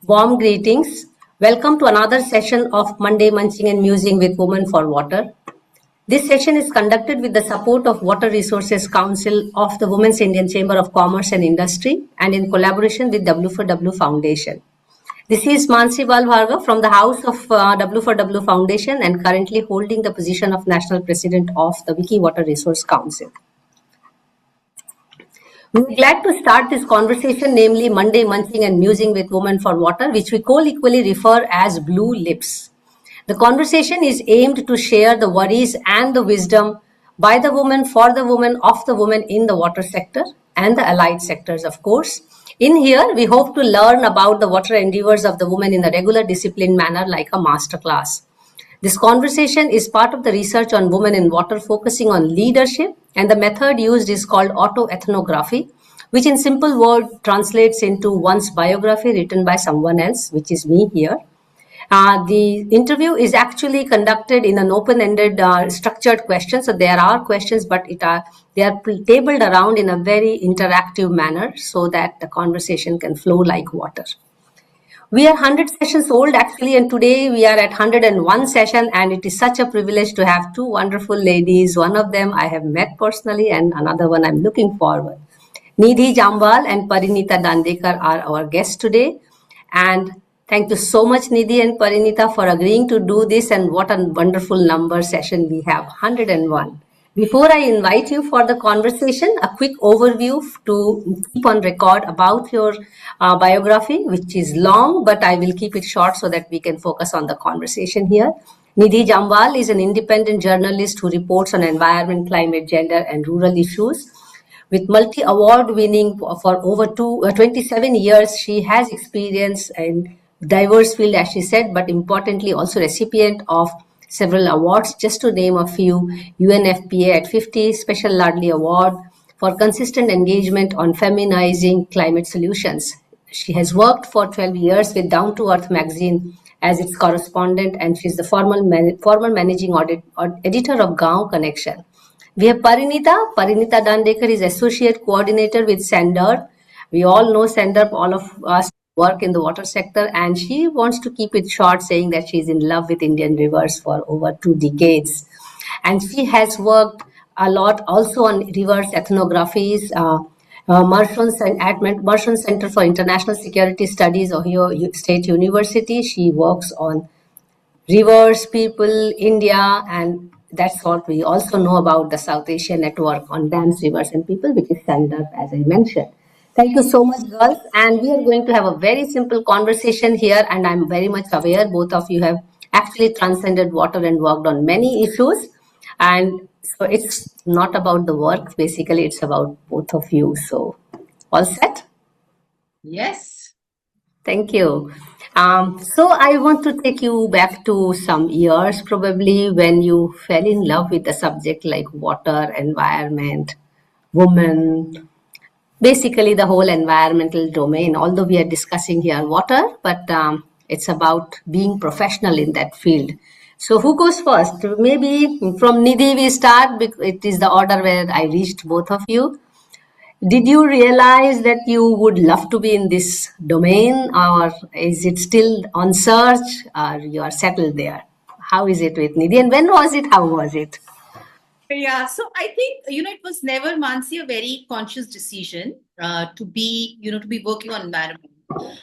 Warm greetings. Welcome to another session of Monday Munching and Musing with Women for Water. This session is conducted with the support of Water Resources Council of the Women's Indian Chamber of Commerce and Industry and in collaboration with W4W Foundation. This is Mansi Balbharga from the House of W4W Foundation and currently holding the position of National President of the Wiki Water Resource Council. We are glad to start this conversation, namely Monday Munching and Musing with Women for Water, which we co-equally refer as Blue Lips. The conversation is aimed to share the worries and the wisdom by the woman, for the woman, of the woman in the water sector and the allied sectors, of course. In here, we hope to learn about the water endeavors of the woman in a regular disciplined manner like a masterclass. This conversation is part of the research on women in water focusing on leadership, and the method used is called autoethnography, which in simple words translates into one's biography written by someone else, which is me here. The interview is actually conducted in an open-ended structured question. So there are questions, but they are tabled around in a very interactive manner so that the conversation can flow like water. We are 100 sessions old actually, and today we are at 101 session, and it is such a privilege to have two wonderful ladies. One of them I have met personally and another one I'm looking forward. Nidhi Jamwal and Parineeta Dandekar are our guests today, and thank you so much Nidhi and Parineeta for agreeing to do this, and what a wonderful number session we have, 101. Before I invite you for the conversation, a quick overview to keep on record about your biography, which is long, but I will keep it short so that we can focus on the conversation here. Nidhi Jamwal is an independent journalist who reports on environment, climate, gender, and rural issues. With multi-award winning for over 27 years, she has experience in diverse field, as she said, but importantly also recipient of several awards. Just to name a few: UNFPA at 50, Special Ladli Award for consistent engagement on feminizing climate solutions. She has worked for 12 years with Down to Earth magazine as its correspondent, and she's the former managing editor of Gaon Connection. We have Parineeta. Parineeta Dandekar is associate coordinator with Sender. We all know Sender, all of us work in the water sector, and she wants to keep it short, saying that she's in love with Indian rivers for over 2 decades. And she has worked a lot also on rivers ethnographies, Mershon Center for International Security Studies, Ohio State University. She works on rivers, people, India, and that's what we also know about the South Asia network on dams, rivers, and people, which is Sender, as I mentioned. Thank you so much, girls. And we are going to have a very simple conversation here. And I'm very much aware both of you have actually transcended water and worked on many issues. And so it's not about the work. Basically, it's about both of you. So all set? Yes. Thank you. So I want to take you back to some years, probably when you fell in love with a subject like water, environment, women, basically the whole environmental domain, although we are discussing here water, but it's about being professional in that field. So who goes first? Maybe from Nidhi we start, because it is the order where I reached both of you. Did you realize that you would love to be in this domain, or is it still on search, or you are settled there? How is it with Nidhi, and when was it? How was it? Yeah, so I think, it was never, Mansi, a very conscious decision to be working on environment.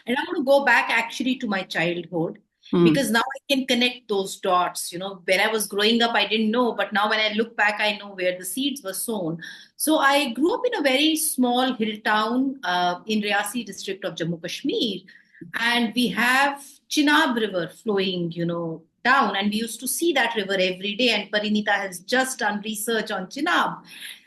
And I want to go back actually to my childhood, because now I can connect those dots. When I was growing up, I didn't know, but now when I look back, I know where the seeds were sown. So I grew up in a very small hill town in Riyasi district of Jammu Kashmir. And we have Chenab River flowing, down, and we used to see that river every day. And Parineeta has just done research on Chenab.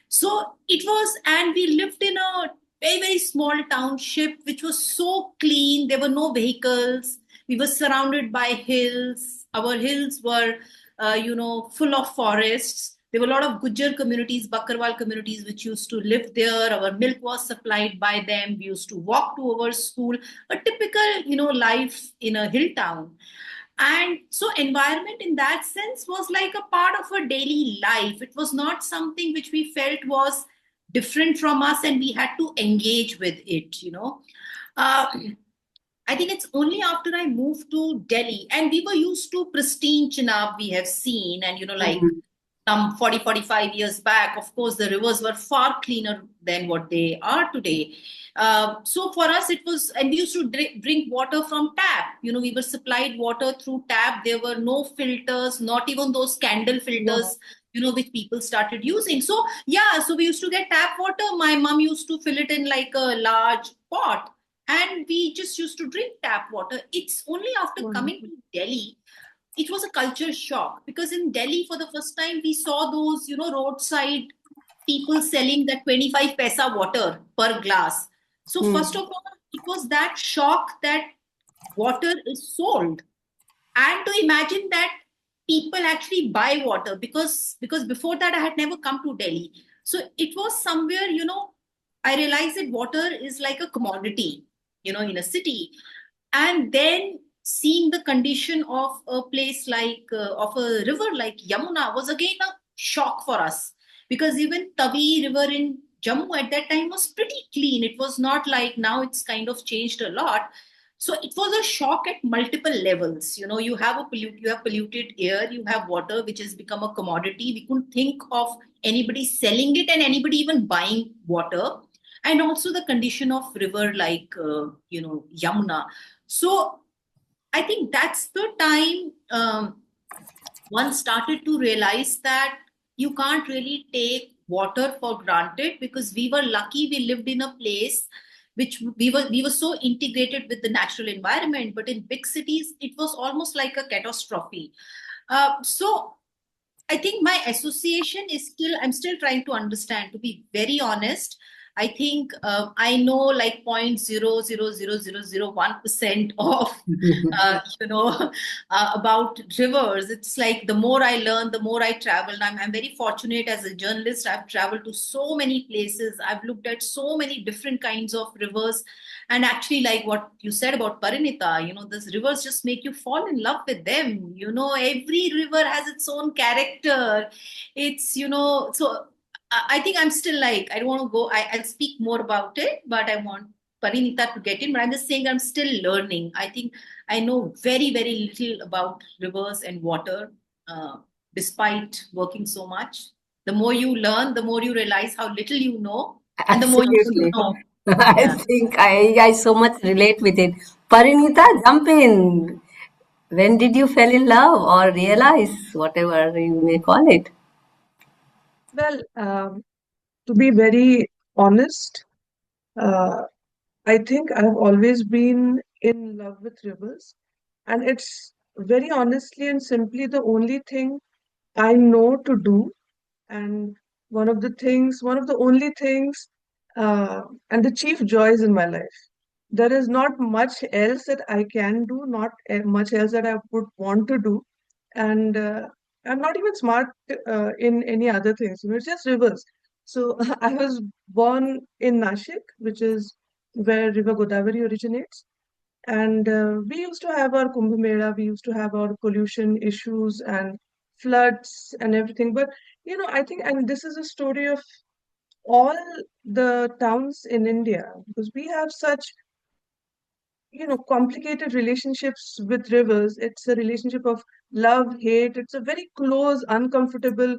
So it was, and we lived in a very, very small township, which was so clean. There were no vehicles. We were surrounded by hills. Our hills were, full of forests. There were a lot of Gujjar communities, Bakarwal communities, which used to live there. Our milk was supplied by them. We used to walk to our school, a typical, life in a hill town. And so environment in that sense was like a part of our daily life. It was not something which we felt was different from us and we had to engage with it. I think it's only after I moved to Delhi, and we were used to pristine Chenab, we have seen, and like Mhm. some 40, 45 years back, of course, the rivers were far cleaner than what they are today. So for us, it was, and we used to drink water from tap. We were supplied water through tap. There were no filters, not even those candle Yeah. filters, which people started using. So, yeah, so we used to get tap water. My mom used to fill it in like a large pot, and we just used to drink tap water. It's only after coming Wonderful. to Delhi it was a culture shock, because in Delhi for the first time we saw those roadside people selling that 25 paisa water per glass. So first Hmm. of all, it was that shock that water is sold, and to imagine that people actually buy water, because before that I had never come to Delhi. So it was somewhere, I realized that water is like a commodity, in a city. And then seeing the condition of a place like of a river like Yamuna was again a shock for us, because even Tavi river in Jammu at that time was pretty clean. It was not like now, it's kind of changed a lot. So it was a shock at multiple levels. You have polluted air, you have water which has become a commodity. We couldn't think of anybody selling it and anybody even buying water. And also the condition of river like Yamuna. So I think that's the time one started to realize that you can't really take water for granted, because we were lucky we lived in a place which we were so integrated with the natural environment. But in big cities it was almost like a catastrophe. So I think my association is still, I'm still trying to understand, to be very honest. I think I know like 0.0000001% of, about rivers. It's like the more I learn, the more I travel. And I'm very fortunate as a journalist. I've traveled to so many places. I've looked at so many different kinds of rivers. And actually, like what you said about Parineeta, these rivers just make you fall in love with them. Every river has its own character. So I think I'm still like, I don't want to go, I'll speak more about it, but I want Parineeta to get in. But I'm just saying I'm still learning. I think I know very, very little about rivers and water, despite working so much. The more you learn, the more you realize how little you know, and the more you should Absolutely. know. I Yeah. think I so much relate with it. Parineeta, jump in. When did you fell in love or realize, whatever you may call it? Well, to be very honest, uh, I think I've always been in love with rivers, and it's very honestly and simply the only thing I know to do, and one of the only things, and the chief joys in my life. There is not much else that I can do, not much else that I would want to do, and I'm not even smart in any other things. It's just rivers. So I was born in Nashik, which is where River Godavari originates. And we used to have our Kumbh Mela, we used to have our pollution issues and floods and everything. But, I think, and this is a story of all the towns in India, because we have such, complicated relationships with rivers. It's a relationship of love, hate. It's a very close, uncomfortable,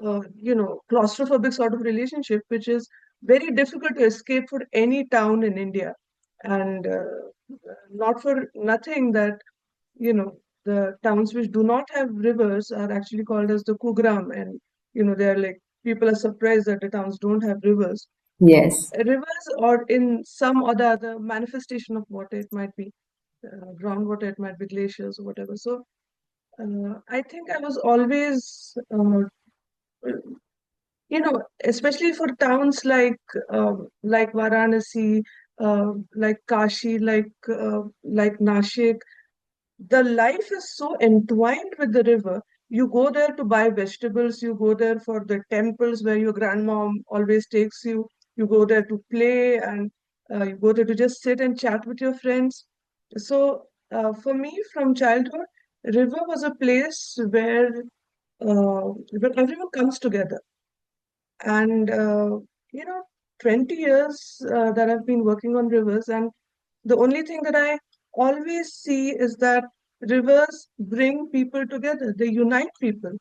claustrophobic sort of relationship, which is very difficult to escape for any town in India. And not for nothing that, the towns which do not have rivers are actually called as the Kugram. And, they're like, people are surprised that the towns don't have rivers. Yes. Rivers, or in some or the other manifestation of water, it might be groundwater, it might be glaciers or whatever. So I think I was always, especially for towns like Varanasi, like Kashi, like Nashik, the life is so entwined with the river. You go there to buy vegetables, you go there for the temples where your grandmom always takes you, you go there to play, and you go there to just sit and chat with your friends. So, for me, from childhood, river was a place where everyone comes together. And, 20 years that I've been working on rivers, and the only thing that I always see is that rivers bring people together, they unite people.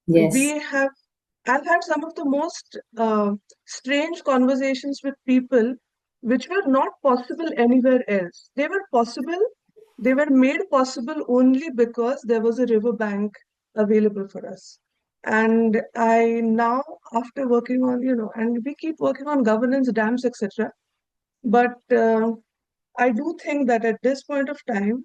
Yes, We have, I've had some of the most strange conversations with people which were not possible anywhere else. They were made possible only because there was a river bank available for us. And I now, after working on, and we keep working on governance, dams, etc. But I do think that at this point of time,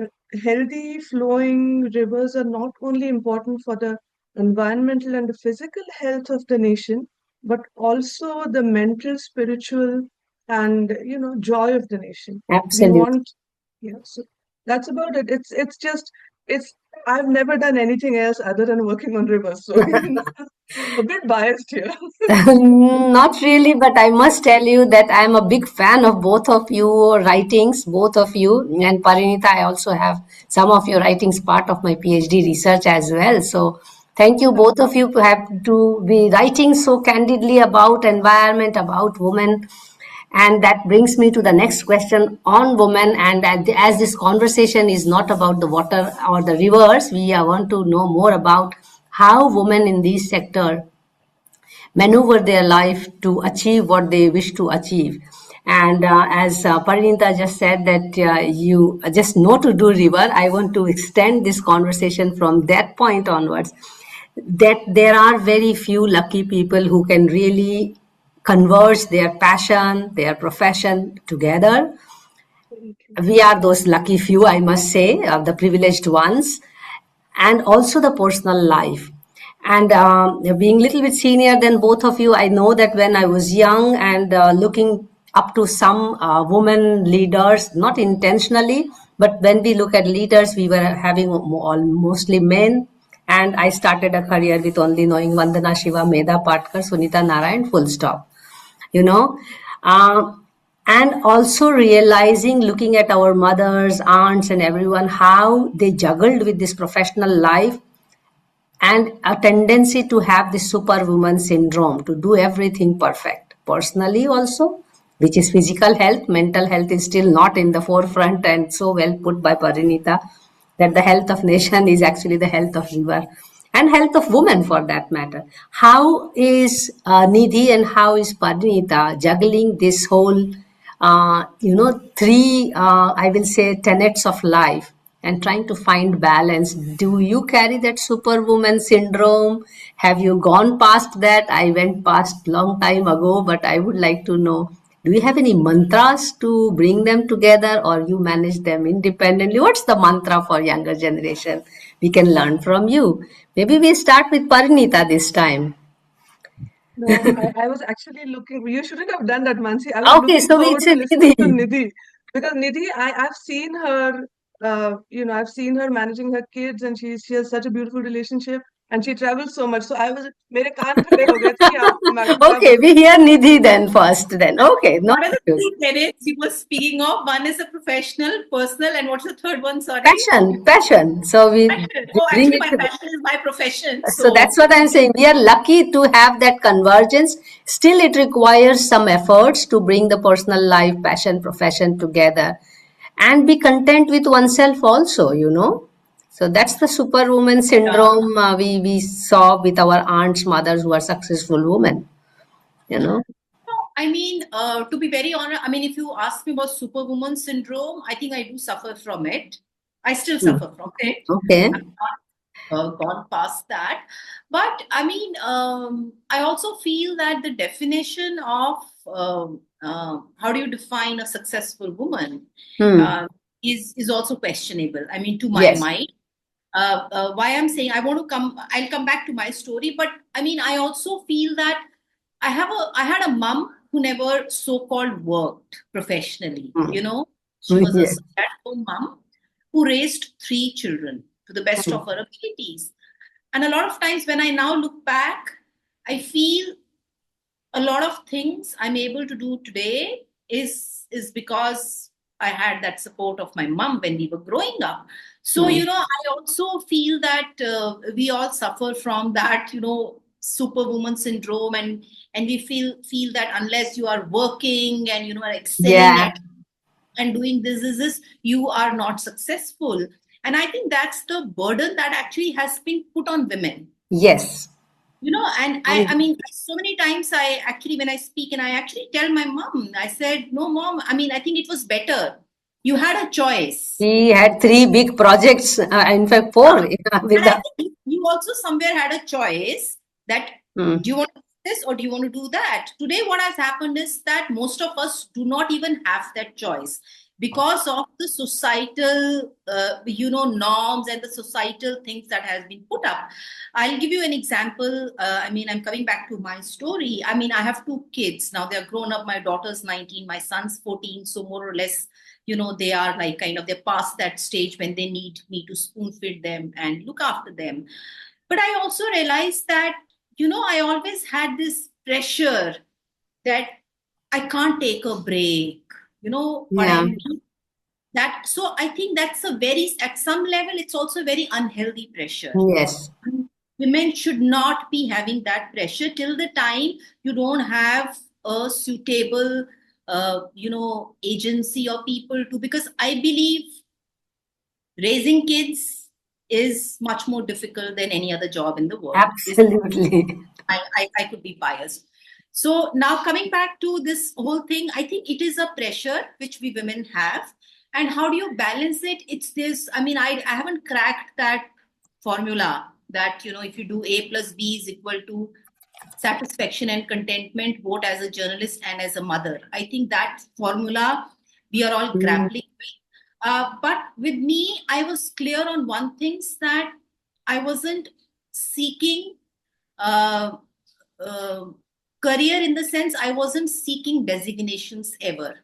uh, healthy flowing rivers are not only important for the environmental and the physical health of the nation, but also the mental, spiritual, and joy of the nation. We absolutely. want, yeah. So that's about it. It's. I've never done anything else other than working on rivers, so a bit biased here. Not really, but I must tell you that I am a big fan of both of you writings, both of you. And Parineeta, I also have some of your writings part of my PhD research as well. So thank you, both of you, have to be writing so candidly about environment, about women. And that brings me to the next question on women. And as this conversation is not about the water or the rivers, we want to know more about how women in this sector maneuver their life to achieve what they wish to achieve. And as Parineeta just said that you just know to do river, I want to extend this conversation from that point onwards. That there are very few lucky people who can really converge their passion, their profession together. We are those lucky few, I must say, the privileged ones, and also the personal life. And being a little bit senior than both of you, I know that when I was young and looking up to some women leaders, not intentionally, but when we look at leaders, we were having all mostly men. And I started a career with only knowing Vandana Shiva, Medha Patkar, Sunita Narayan, full stop. You know, uh, and also realizing, looking at our mothers, aunts, and everyone, how they juggled with this professional life and a tendency to have this superwoman syndrome to do everything perfect personally also, which is physical health. Mental health is still not in the forefront, and so well put by Parineeta that the health of nation is actually the health of river and health of women for that matter. How is Nidhi and how is Parineeta juggling this whole three, I will say, tenets of life and trying to find balance? Do you carry that superwoman syndrome? Have you gone past that? I went past long time ago, but I would like to know, do you have any mantras to bring them together or you manage them independently? What's the mantra for younger generation we can learn from you? Maybe we start with Parineeta this time. No, I was actually looking. You shouldn't have done that, Mansi. I was Okay, looking so we forward to say listening to Nidhi. Nidhi because Nidhi, I've seen her. I've seen her managing her kids, and she has such a beautiful relationship, and she travels so much. So I was, मेरे कान खड़े हो गए थे कि आप madam क्या Okay, बोल we hear Nidhi then first. Then okay, no What are the issues. three tenets you were speaking of? One is a professional, personal, and what's the third one? Sorry. Passion, passion. So Passion. we Oh, bring actually, it my to. passion is my profession. So that's So, what I'm saying. We are lucky to have that convergence. Still, it requires some efforts to bring the personal life, passion, profession together and be content with oneself also. So that's the superwoman yeah. syndrome we saw with our aunts, mothers who are successful women. No, I mean, to be very honest, I mean, if you ask me about superwoman syndrome, I think I do suffer from it. I still Hmm. suffer from it. Okay. I'm not gone past that. But I mean, I also feel that the definition of how do you define a successful woman Hmm. uh, is also questionable. I mean, to my Yes. mind. Why I'm saying I'll come back to my story, but I mean, I also feel that I had a mom who never so-called worked professionally. Hmm. You know, she was a Yes. stay-at-home mom who raised three children to the best Hmm. of her abilities. And a lot of times when I now look back, I feel a lot of things I'm able to do today is because I had that support of my mom when we were growing up. So Hmm. I also feel that we all suffer from that superwoman syndrome, and we feel that unless you are working and are excelling Yeah. at and doing this, you are not successful. And I think that's the burden that actually has been put on women. Yes. And I mean, so many times I actually, when I speak, and I actually tell my mom, I said, no, mom, I mean, I think it was better. You had a choice. He had three big projects, in fact, four with And I the. think you also somewhere had a choice that do you want to do this or do you want to do that? Today, what has happened is that most of us do not even have that choice because of the societal, norms and the societal things that has been put up. I'll give you an example. I mean, I'm coming back to my story. I mean, I have two kids now. They're grown up. My daughter's 19, my son's 14. So more or less, they are like kind of they're past that stage when they need me to spoon feed them and look after them. But I also realized that I always had this pressure that I can't take a break, but Yeah. that. So I think that's at some level it's also a very unhealthy pressure. Yes. Women should not be having that pressure till the time you don't have a suitable agency or people to, because I believe raising kids is much more difficult than any other job in the world. Absolutely. I could be biased. So now coming back to this whole thing, I think it is a pressure which we women have. And how do you balance it? It's this, I mean, I haven't cracked that formula that, if you do A plus B is equal to satisfaction and contentment, both as a journalist and as a mother. I think that formula we are all grappling with. But with me, I was clear on one thing, that I wasn't seeking uh, uh, career in the sense I wasn't seeking designations ever.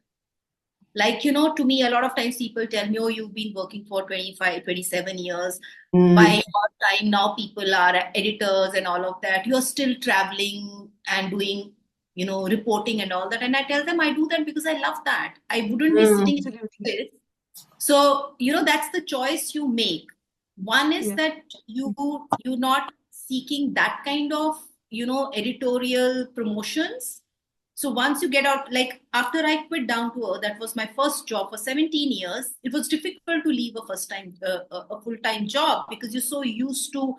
Like, to me, a lot of times people tell me, oh, you've been working for 25, 27 years. By your time now, people are editors and all of that. You're still traveling and doing, reporting and all that. And I tell them I do that because I love that. I wouldn't be sitting in Absolutely. this. So, that's the choice you make. One is Yeah. that you're not seeking that kind of, editorial promotions. So once you get out, like after I quit Down to Earth, that was my first job for 17 years. It was difficult to leave a full-time job because you're so used to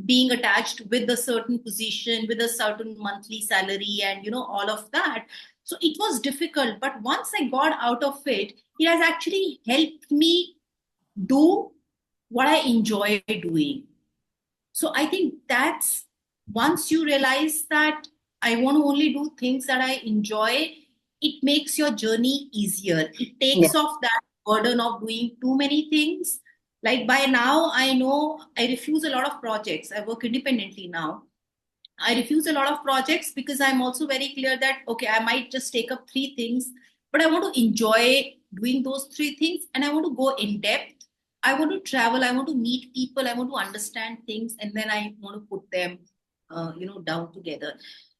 being attached with a certain position, with a certain monthly salary, and all of that. So it was difficult. But once I got out of it, it has actually helped me do what I enjoy doing. So I think that's once you realize that I want to only do things that I enjoy, it makes your journey easier. It Yeah. takes off that burden of doing too many things. Like by now, I know I refuse a lot of projects. I work independently now. I refuse a lot of projects because I'm also very clear that, okay, I might just take up three things, but I want to enjoy doing those three things and I want to go in depth. I want to travel. I want to meet people. I want to understand things and then I want to put them, down together.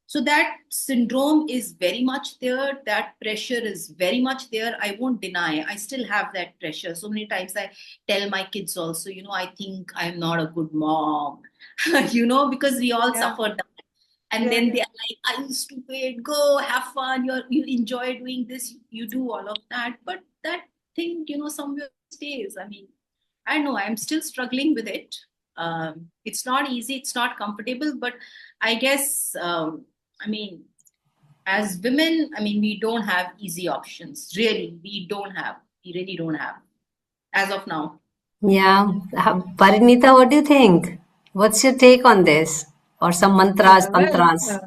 So that syndrome is very much there. That pressure is very much there. I won't deny. I still have that pressure. So many times I tell my kids also, I think I'm not a good mom, because we all Yeah. suffer that. And Yeah. then Yeah. they are like, "Are you stupid? Go have fun. You enjoy doing this. You do all of that." But that thing, somewhere stays. I mean, I know I'm still struggling with it. It's not easy. It's not comfortable. But I guess, I mean, as women, I mean, we don't have easy options. Really, we don't have. We really don't have as of now. Yeah. Parineeta, what do you think? What's your take on this? Or some mantras, Well, tantras?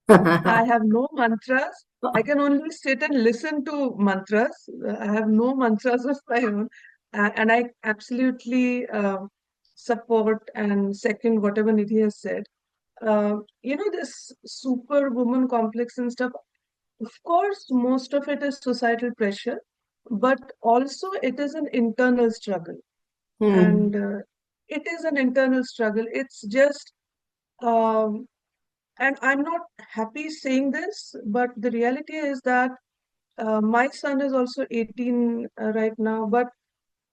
I have no mantras. I can only sit and listen to mantras. I have no mantras of my own. And I absolutely support and second whatever Nidhi has said. This superwoman complex and stuff, of course, most of it is societal pressure, but also it is an internal struggle. Hmm. And it is an internal struggle. It's just, um, and I'm not happy saying this, but the reality is that my son is also 18 right now, but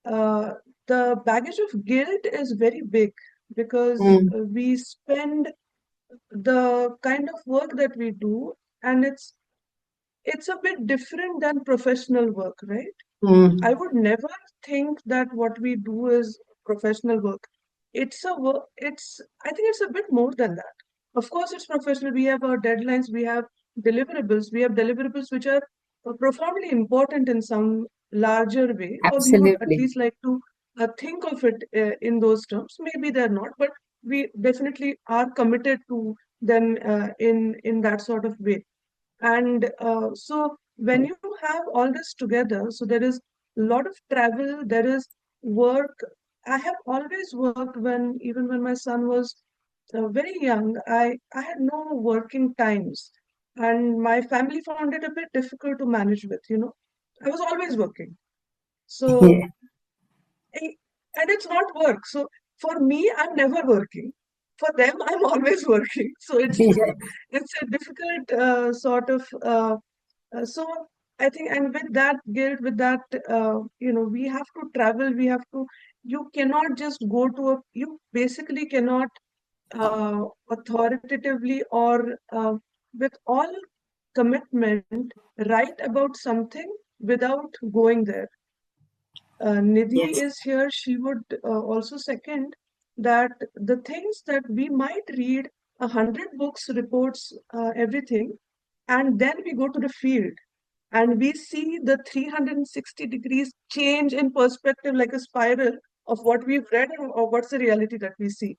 uh, the baggage of guilt is very big because Hmm. we spend the kind of work that we do, and it's a bit different than professional work, right? I would never think that what we do is professional work. It's a work, I think it's a bit more than that. Of course, it's professional. We have our deadlines, we have deliverables which are profoundly important in some larger way, or we would at Absolutely. least like to think of it in those terms. Maybe they're not, but we definitely are committed to them in that sort of way. And so when you have all this together, so there is a lot of travel, there is work. I have always worked even when my son was very young, I had no working times. And my family found it a bit difficult to manage with. I was always working. So, Yeah. I- and it's not work. So for me, I'm never working. For them, I'm always working. So it's Yeah. it's a difficult sort of so I think, and with that guilt, with that, we have to travel, you cannot just you basically cannot authoritatively or with all commitment write about something without going there. Nidhi Yes. is here. She would also second that the things that we might read 100 books, reports, everything, and then we go to the field and we see the 360 degrees change in perspective like a spiral of what we've read or what's the reality that we see.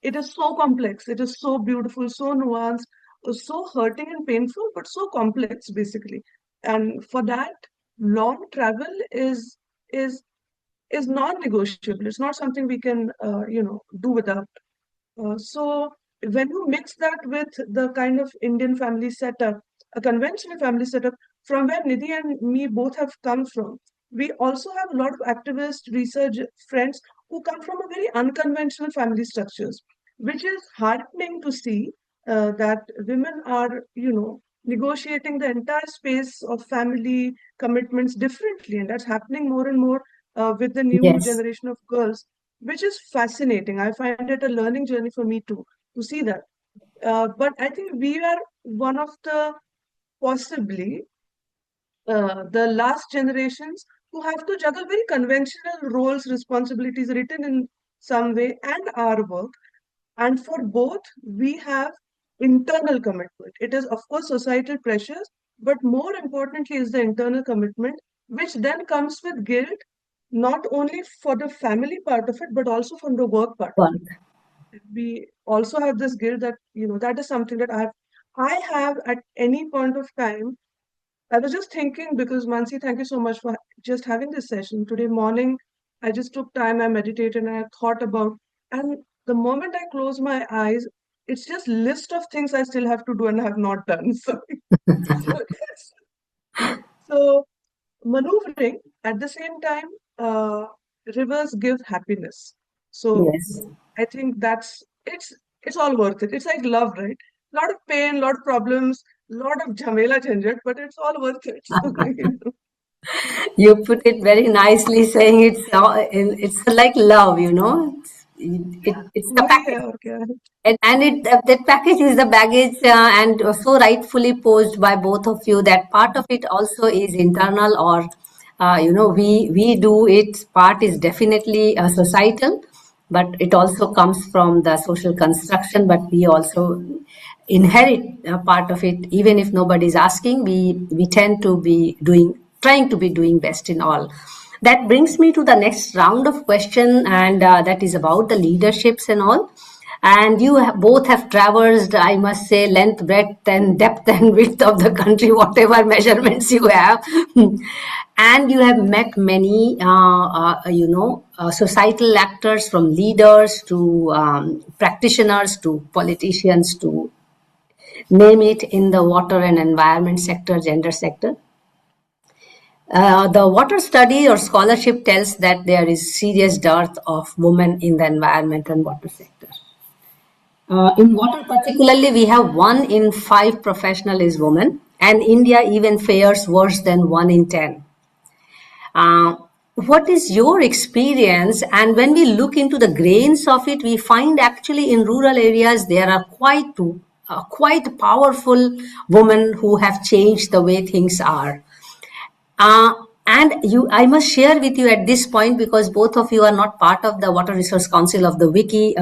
It is so complex, it is so beautiful, so nuanced, so hurting and painful, but so complex basically. And for that, long travel is is non-negotiable. It's not something we can do without. So when you mix that with the kind of Indian family setup, a conventional family setup from where Nidhi and me both have come from, we also have a lot of activist research friends who come from a very unconventional family structures, which is heartening to see that women are, negotiating the entire space of family commitments differently, and that's happening more and more with the new Yes. generation of girls, which is fascinating. I find it a learning journey for me too, to see that. But I think we are one of the possibly the last generations who have to juggle very conventional roles, responsibilities written in some way, and our work. And for both, we have internal commitment. It is, of course, societal pressures, but more importantly, is the internal commitment, which then comes with guilt, not only for the family part of it, but also from the work part of Work. it. We also have this guilt that, that is something that I have at any point of time. I was just thinking because Mansi, thank you so much for just having this session. Today morning, I just took time, I meditated, and I thought about, and the moment I close my eyes, it's just list of things I still have to do and have not done. So maneuvering at the same time, uh, rivers give happiness. So Yes. I think it's all worth it. It's like love, right? A lot of pain, lot of problems, lot of jhamela jhanjat, but it's all worth it. You put it very nicely, saying it's like love, it's the वही है package. और क्या है. And that package is the baggage, and so rightfully posed by both of you that part of it also is internal, or we do it. Part is definitely societal, but it also comes from the social construction. But we also inherit a part of it, even if nobody is asking. We tend to be trying to be doing best in all. That brings me to the next round of question, and that is about the leaderships and all. And you both have traversed, I must say, length, breadth, and depth and width of the country, whatever measurements you have. And you have met many, societal actors, from leaders to practitioners to politicians to name it, in the water and environment sector, gender sector. The water study or scholarship tells that there is serious dearth of women in the environment and water sector. In water, particularly, we have 1 in 5 professional is women, and India even fares worse than 1 in 10. Uh, what is your experience? And when we look into the grains of it, we find actually in rural areas there are quite powerful women who have changed the way things are. Uh, And I must share with you at this point, because both of you are not part of the Water Resource Council of the Wiki.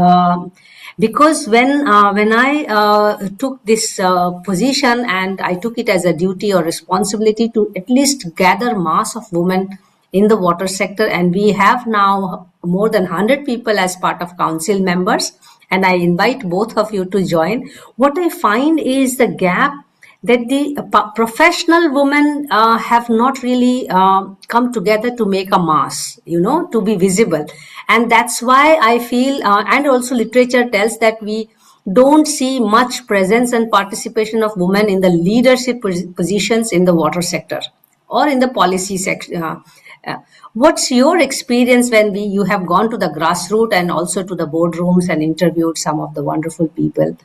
Because when I took this position, and I took it as a duty or responsibility to at least gather mass of women in the water sector, and we have now more than 100 people as part of council members, and I invite both of you to join. What I find is the gap that the professional women have not really come together to make a mass, to be visible. And that's why I feel, and also literature tells that we don't see much presence and participation of women in the leadership positions in the water sector or in the policy section. What's your experience when you have gone to the grassroots and also to the boardrooms and interviewed some of the wonderful people?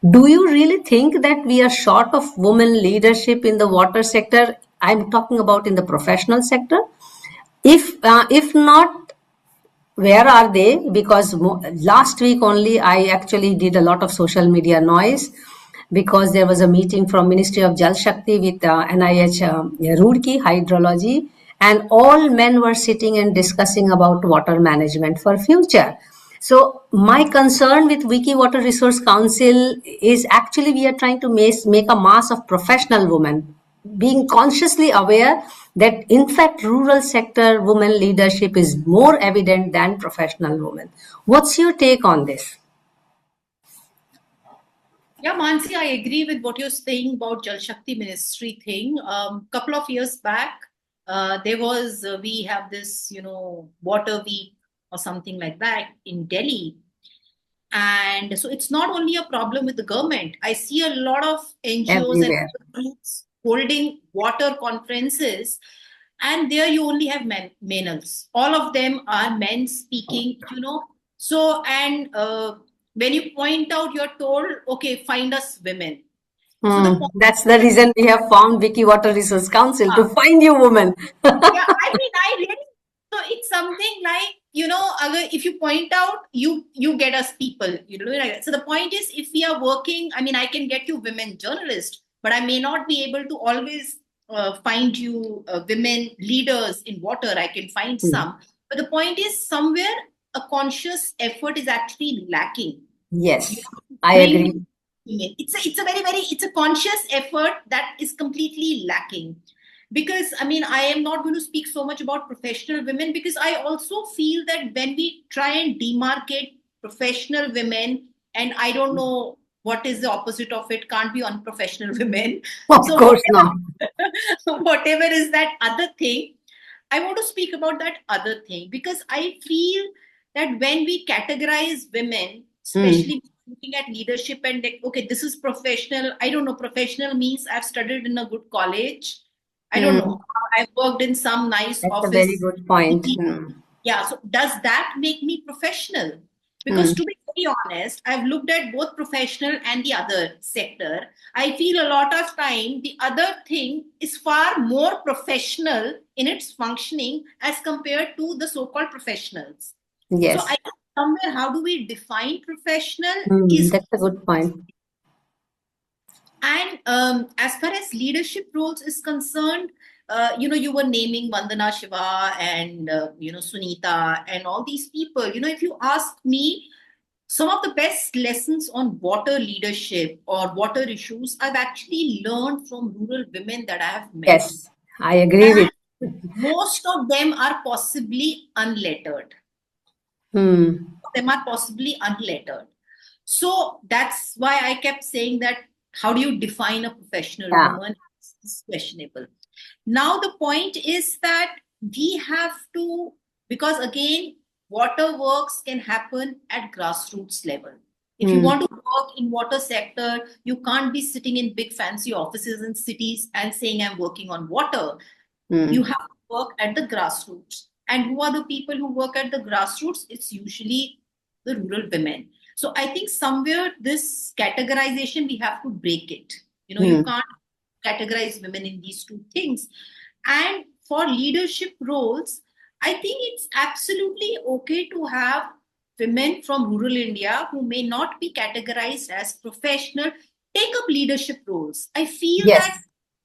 Do you really think that we are short of women leadership in the water sector? I'm talking about in the professional sector. If not, where are they? Because last week only I actually did a lot of social media noise, because there was a meeting from Ministry of Jal Shakti with NIH Roorkee hydrology, and all men were sitting and discussing about water management for future. So my concern with Wiki Water Resource Council is actually we are trying to make a mass of professional women, being consciously aware that in fact rural sector women leadership is more evident than professional women. What's your take on this? Yeah, Mansi, I agree with what you're saying about Jal Shakti Ministry thing. Couple of years back, we have this, water week or something like that in Delhi. And so it's not only a problem with the government. I see a lot of NGOs and Everywhere. groups holding water conferences, and there you only have males. All of them are men speaking. So, and when you point out, you're told, okay, find us women. So the point That's the reason we have formed Wiki Water Resource Council, to uh, find you women. yeah, I really, so it's something like, if you point out, you get us people, like, so the point is, if we are working, I can get you women journalists, but I may not be able to always find you women leaders in water. I can find some, but the point is, somewhere a conscious effort is actually lacking. Yes, I Bring agree. women. It's a conscious effort that is completely lacking. Because I am not going to speak so much about professional women, because I also feel that when we try and demarcate professional women, and I don't know what is the opposite of it, can't be unprofessional women. Of So course not. whatever is that other thing, I want to speak about that other thing, because I feel that when we categorize women, especially looking at leadership, and like, okay, this is professional. I don't know. Professional means I've studied in a good college. I don't know. I've worked in some nice That's a very office. good point. Yeah. So does that make me professional? Because to be very honest, I've looked at both professional and the other sector. I feel a lot of time the other thing is far more professional in its functioning as compared to the so-called professionals. So Yes, I think somewhere, how do we define professional is. that's a good point. And as far as leadership roles is concerned, you were naming Vandana Shiva and, Sunita and all these people. If you ask me, some of the best lessons on water leadership or water issues I've actually learned from rural women that I have met. Yes, I agree with. And most of them are possibly unlettered. Hmm. Them are possibly unlettered. So that's why I kept saying that, how do you define a professional Yeah. woman? It's questionable. Now, the point is that we have to, because again, water works can happen at grassroots level. If you want to work in water sector, you can't be sitting in big fancy offices in cities and saying, I'm working on water. You have to work at the grassroots. And who are the people who work at the grassroots? It's usually the rural women. So I think somewhere this categorization, we have to break it. You can't categorize women in these two things. And for leadership roles, I think it's absolutely okay to have women from rural India who may not be categorized as professional take up leadership roles. I feel Yes. that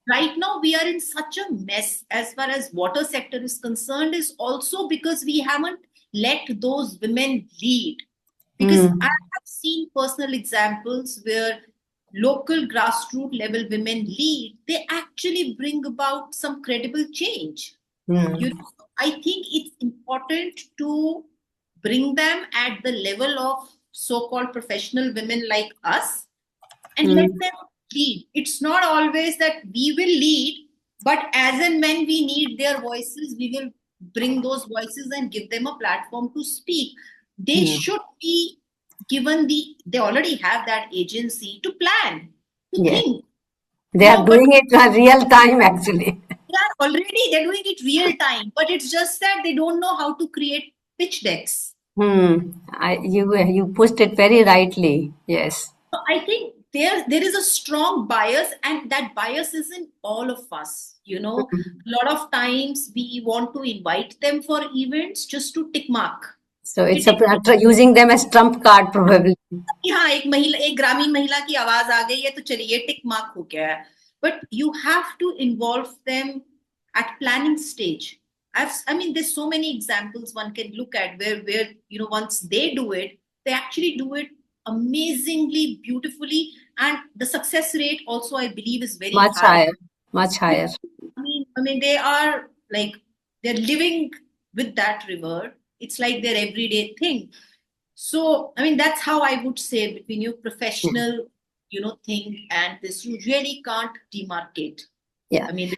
right now we are in such a mess as far as water sector is concerned is also because we haven't let those women lead. Because I have seen personal examples where local grassroots level women lead, they actually bring about some credible change. You know, I think it's important to bring them at the level of so-called professional women like us and let them lead. It's not always that we will lead, but as and when we need their voices, we will bring those voices and give them a platform to speak. They should be given they already have that agency to plan, to Yes, think, they are but doing it in real time actually. they're doing it real time, but it's just that they don't know how to create pitch decks. You pushed it very rightly. Yes. So I think there is a strong bias, and that bias is in all of us. A lot of times we want to invite them for events just to tick mark. So it's using them as trump card probably. कि हाँ एक ग्रामीण महिला की आवाज आ गई है तो चलिए टिक मार्क हो गया है. But you have to involve them at planning stage. I mean, there's so many examples one can look at where once they do it, they actually do it amazingly beautifully, and the success rate also I believe is very Much high. higher, much higher. I mean they are like they're living with that river. It's like their everyday thing. So, I mean, that's how I would say between your professional, thing and this, you really can't demarcate. Yeah. I mean,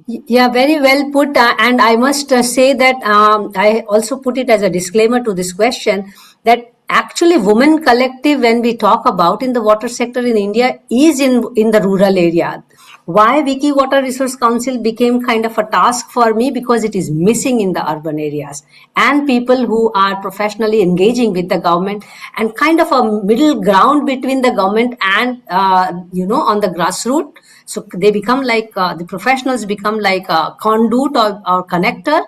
Yeah, very well put. And I must say that I also put it as a disclaimer to this question that actually women collective, when we talk about in the water sector in India, is in the rural area. Why Wiki Water Resource Council became kind of a task for me because it is missing in the urban areas, and people who are professionally engaging with the government and kind of a middle ground between the government and on the grassroots. So they become like the professionals become like a conduit or connector,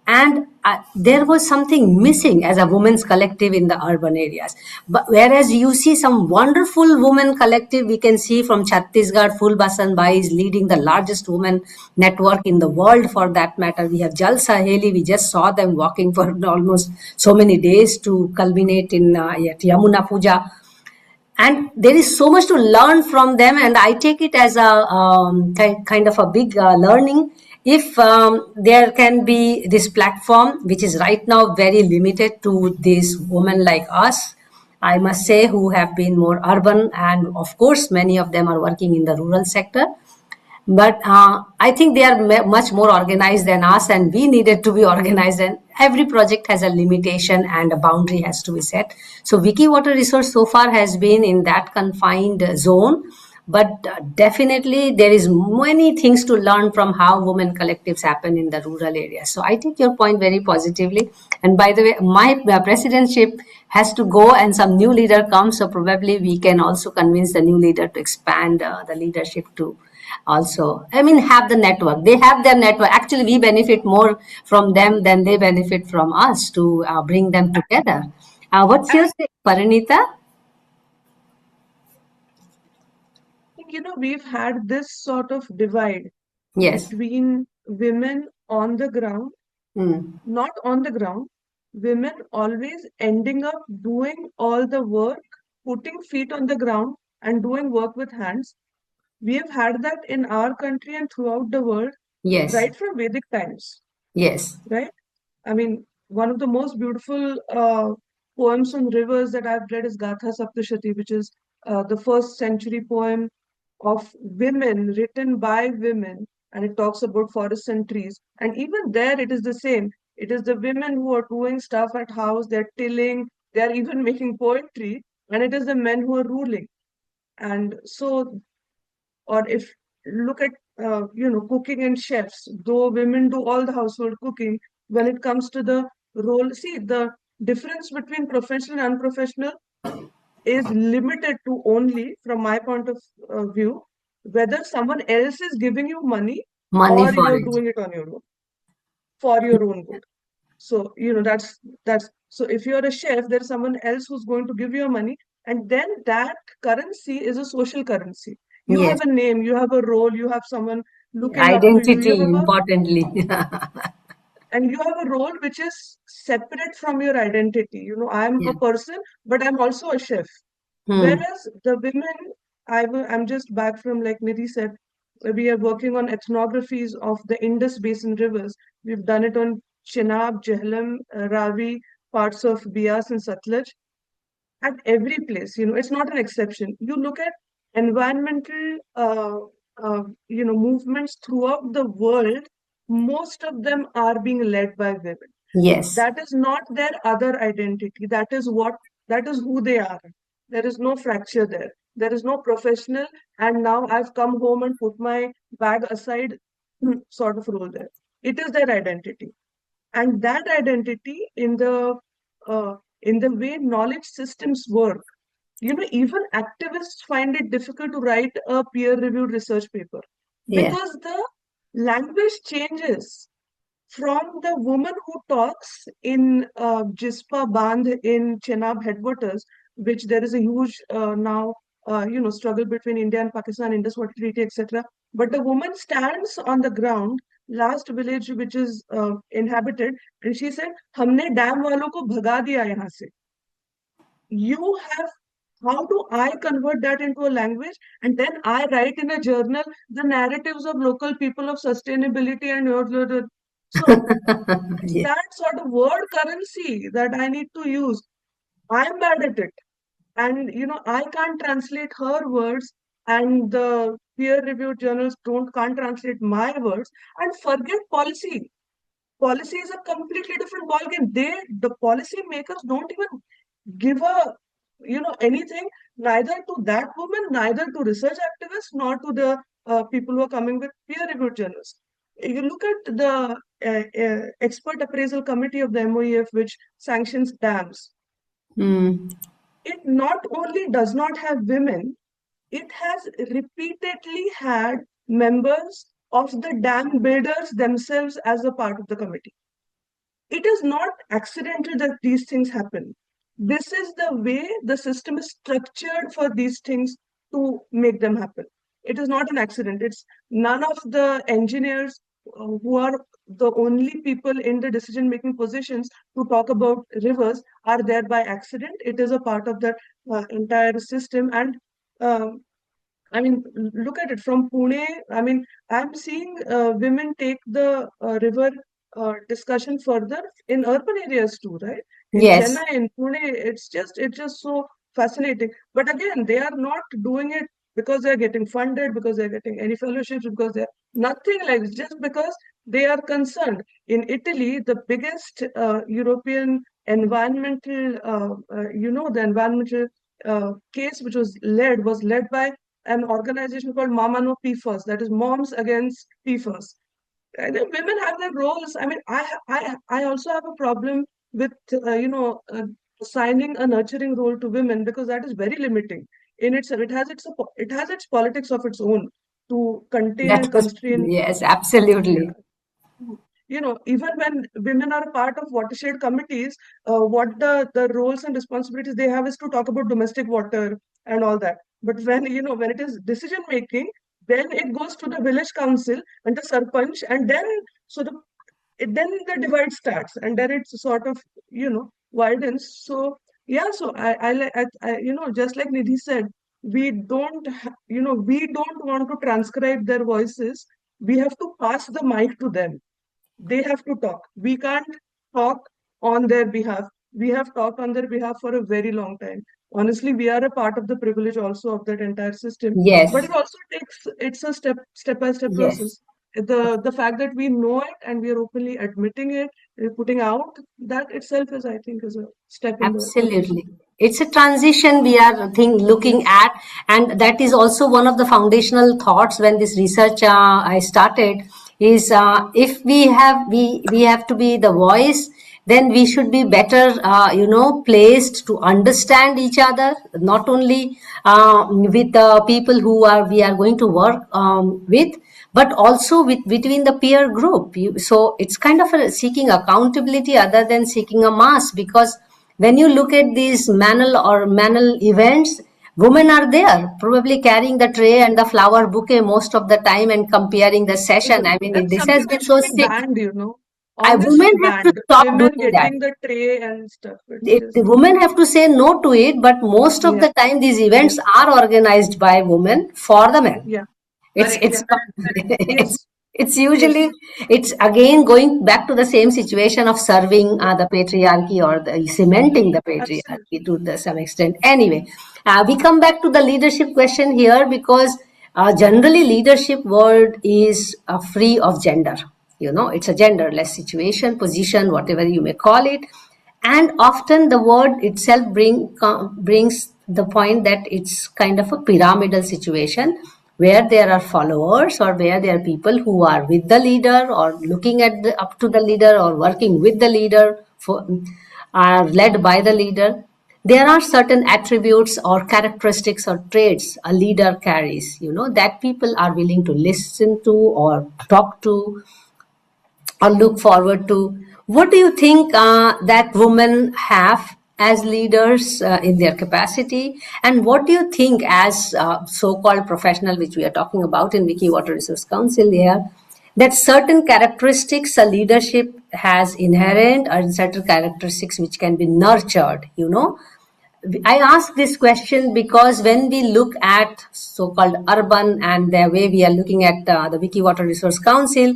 and there was something missing as a women's collective in the urban areas. But whereas you see some wonderful women collective, we can see from Chhattisgarh, Fulbasan Bai is leading the largest women network in the world for that matter. We have Jal Saheli, we just saw them walking for almost so many days to culminate in at Yamuna Puja, and there is so much to learn from them, and I take it as a kind of a big learning. If there can be this platform which is right now very limited to these women like us, I must say, who have been more urban, and of course many of them are working in the rural sector, but I think they are much more organized than us, and we needed to be organized. And every project has a limitation and a boundary has to be set. So, Wiki Water Resource so far has been in that confined zone, but definitely there is many things to learn from how women collectives happen in the rural areas. So, I take your point very positively. And by the way, my presidentship has to go, and some new leader comes. So, probably we can also convince the new leader to expand the leadership to also, I mean, have the network. They have their network. Actually, we benefit more from them than they benefit from us to bring them together. What's your say, Parineeta? We've had this sort of divide Yes. between women on the ground, not on the ground, women always ending up doing all the work, putting feet on the ground and doing work with hands. We have had that in our country and throughout the world, Yes. right from Vedic times, Yes. right? I mean, one of the most beautiful poems on rivers that I've read is Gatha Saptashati, which is the first century poem of women written by women, and it talks about forests and trees. And even there, it is the same. It is the women who are doing stuff at house, they're tilling, they're even making poetry, and it is the men who are ruling. And so, or if look at cooking and chefs, though women do all the household cooking, when it comes to the role, see, the difference between professional and unprofessional is limited to only, from my point of view, whether someone else is giving you money Money or for you're it. doing it on your own for your own good. So, that's so if you're a chef, there's someone else who's going to give you money, and then that currency is a social currency. You Yes. have a name, you have a role, you have someone looking up to you. You Identity, have a importantly. and you have a role which is separate from your identity. I'm Yeah. a person, but I'm also a chef. Hmm. Whereas the women, I'm just back from, like Nidhi said, we are working on ethnographies of the Indus Basin rivers. We've done it on Chenab, Jhelum, Ravi, parts of Bias and Satluj. At every place, it's not an exception. You look at environmental, movements throughout the world, most of them are being led by women. Yes. That is not their other identity. That is who they are. There is no fracture there. There is no professional, and now I've come home and put my bag aside sort of role there. It is their identity. And that identity in the way knowledge systems work, even activists find it difficult to write a peer-reviewed research paper Yeah. because the language changes from the woman who talks in Jispa Bandh in Chenab headwaters, which there is a huge now struggle between India and Pakistan, Indus Water Treaty, etc. But the woman stands on the ground, last village which is inhabited, and she said, "हमने dam वालों को भगा दिया यहाँ से." You have How do I convert that into a language? And then I write in a journal the narratives of local people of sustainability and so it's Yeah. that sort of word currency that I need to use. I'm bad at it. And I can't translate her words, and the peer-reviewed journals can't translate my words, and forget policy. Policy is a completely different ballgame. The policy makers don't even give a anything, neither to that woman, neither to research activists, nor to the people who are coming with peer-reviewed journals. You look at the expert appraisal committee of the MOEF, which sanctions dams. Hmm. It not only does not have women, it has repeatedly had members of the dam builders themselves as a part of the committee. It is not accidental that these things happen. This is the way the system is structured for these things to make them happen. It is not an accident. It's none of the engineers who are the only people in the decision making positions to talk about rivers are there by accident. It is a part of that entire system. And um, I mean, look at it from Pune. I mean, I'm seeing women take the river discussion further in urban areas too, right? In Yes. Chennai, in Pune, it's just so fascinating. But again, they are not doing it because they're getting funded, because they're getting any fellowships, because they're nothing like this, just because they are concerned. In Italy, the biggest European environmental, the environmental case which was led by an organization called Mama No PFAS, that is Moms Against PFAS. And then women have their roles. I mean, I also have a problem with, assigning a nurturing role to women because that is very limiting in itself. It has its politics of its own to contain That and was, constrain. yes, Yeah. absolutely. Even when women are a part of watershed committees, what the roles and responsibilities they have is to talk about domestic water and all that. But when it is decision making, then it goes to the village council and the sarpanch, and then then the divide starts, and then it's sort of widens. So yeah, so just like Nidhi said, we don't want to transcribe their voices. We have to pass the mic to them. They have to talk. We can't talk on their behalf. We have talked on their behalf for a very long time. Honestly, we are a part of the privilege also of that entire system. But Yes. it also it's a step by step Yes. process. The fact that we know it and we are openly admitting it, putting out, that itself is, I think, is a step in the direction. Absolutely. It's a transition we are looking Yes. at, and that is also one of the foundational thoughts when this research I started is if we have to be the voice, then we should be better, placed to understand each other, not only with the people who are we are going to work with, but also with between the peer group. So it's kind of seeking accountability other than seeking a mass, because when you look at these manal events, Women are there, probably carrying the tray and the flower bouquet most of the time and comparing the session. I mean, That's this has something been that so should be sick. banned, Women Honestly have to banned. stop Women doing that. getting the tray and stuff. It's The just, women have to say no to it, but most of yeah, the time these events yes, are organized by women for the men. yeah, It's Correct. yeah, it's it's yes, it's usually yes, it's again going back to the same situation of serving the patriarchy or the cementing the absolutely. patriarchy to some extent. Anyway, we come back to the leadership question here because generally leadership word is free of gender. You know, it's a genderless situation, position, whatever you may call it, and often the word itself brings the point that it's kind of a pyramidal situation where there are followers or where there are people who are with the leader or looking at up to the leader or working with the leader are led by the leader. There are certain attributes or characteristics or traits a leader carries, that people are willing to listen to or talk to or look forward to. What do you think that women have as leaders in their capacity? And what do you think as so-called professional, which we are talking about in Wiki Water Resource Council here, that certain characteristics a leadership has inherent or certain characteristics which can be nurtured, I ask this question because when we look at so-called urban and the way we are looking at the Wiki Water Resource Council,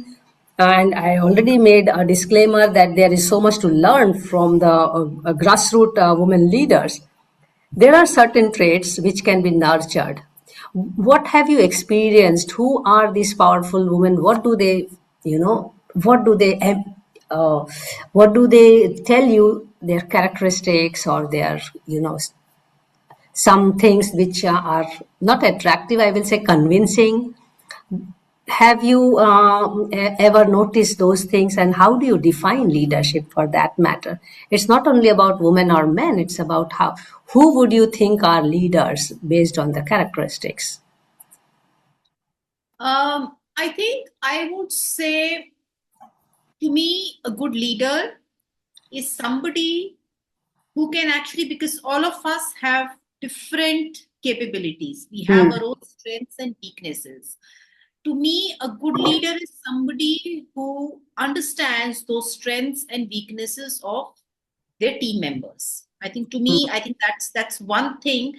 and I already made a disclaimer that there is so much to learn from the grassroots women leaders. There are certain traits which can be nurtured. What have you experienced? Who are these powerful women? What do they, what do they, uh, what do they tell you? Their characteristics or their, some things which are not attractive. I will say convincing. Have you ever noticed those things, and how do you define leadership for that matter? It's not only about women or men, it's about who would you think are leaders based on the characteristics? I think I would say, to me, a good leader is somebody who can actually, because all of us have different capabilities, we have Hmm. our own strengths and weaknesses. To me, a good leader is somebody who understands those strengths and weaknesses of their team members. I think, to me, I think that's one thing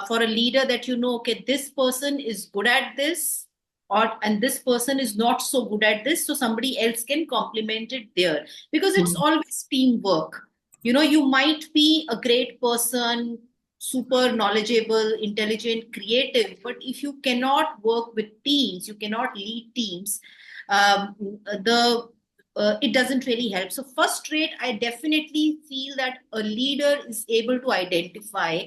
for a leader, that okay, this person is good at this, and this person is not so good at this, so somebody else can complement it there, because it's always teamwork. You might be a great person, super knowledgeable, intelligent, creative, but if you cannot work with teams, you cannot lead teams, the it doesn't really help. So first trait, I definitely feel that a leader is able to identify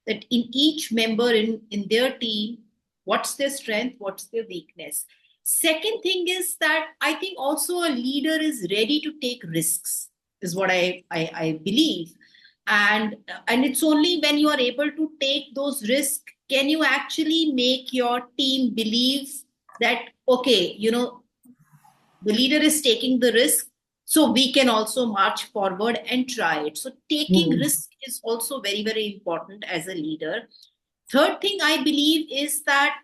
that in each member in their team, what's their strength, what's their weakness. Second thing is that I think also a leader is ready to take risks, is what I believe. And it's only when you are able to take those risks can you actually make your team believe that, okay, the leader is taking the risk, so we can also march forward and try it. So taking Hmm. risk is also very, very important as a leader. Third thing I believe is that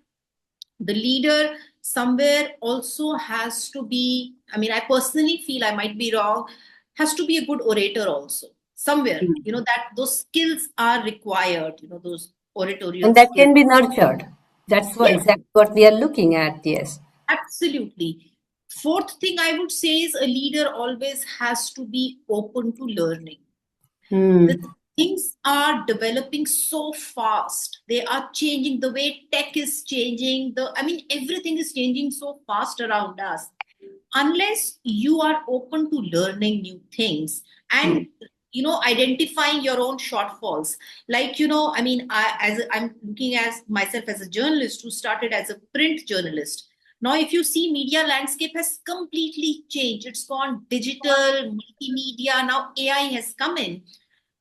the leader somewhere also has to be, I mean, I personally feel, I might be wrong, has to be a good orator also somewhere, that those skills are required, those oratorial And that skills. can be nurtured. That's what Yes, exactly what we are looking at. Yes. absolutely. Fourth thing I would say is a leader always has to be open to learning. The Hmm. things are developing so fast. They are changing, the way tech is changing. I mean, everything is changing so fast around us. Unless you are open to learning new things and identifying your own shortfalls, like I mean, I'm looking as myself as a journalist who started as a print journalist. Now if you see, media landscape has completely changed. It's gone digital, multimedia. Now AI has come in.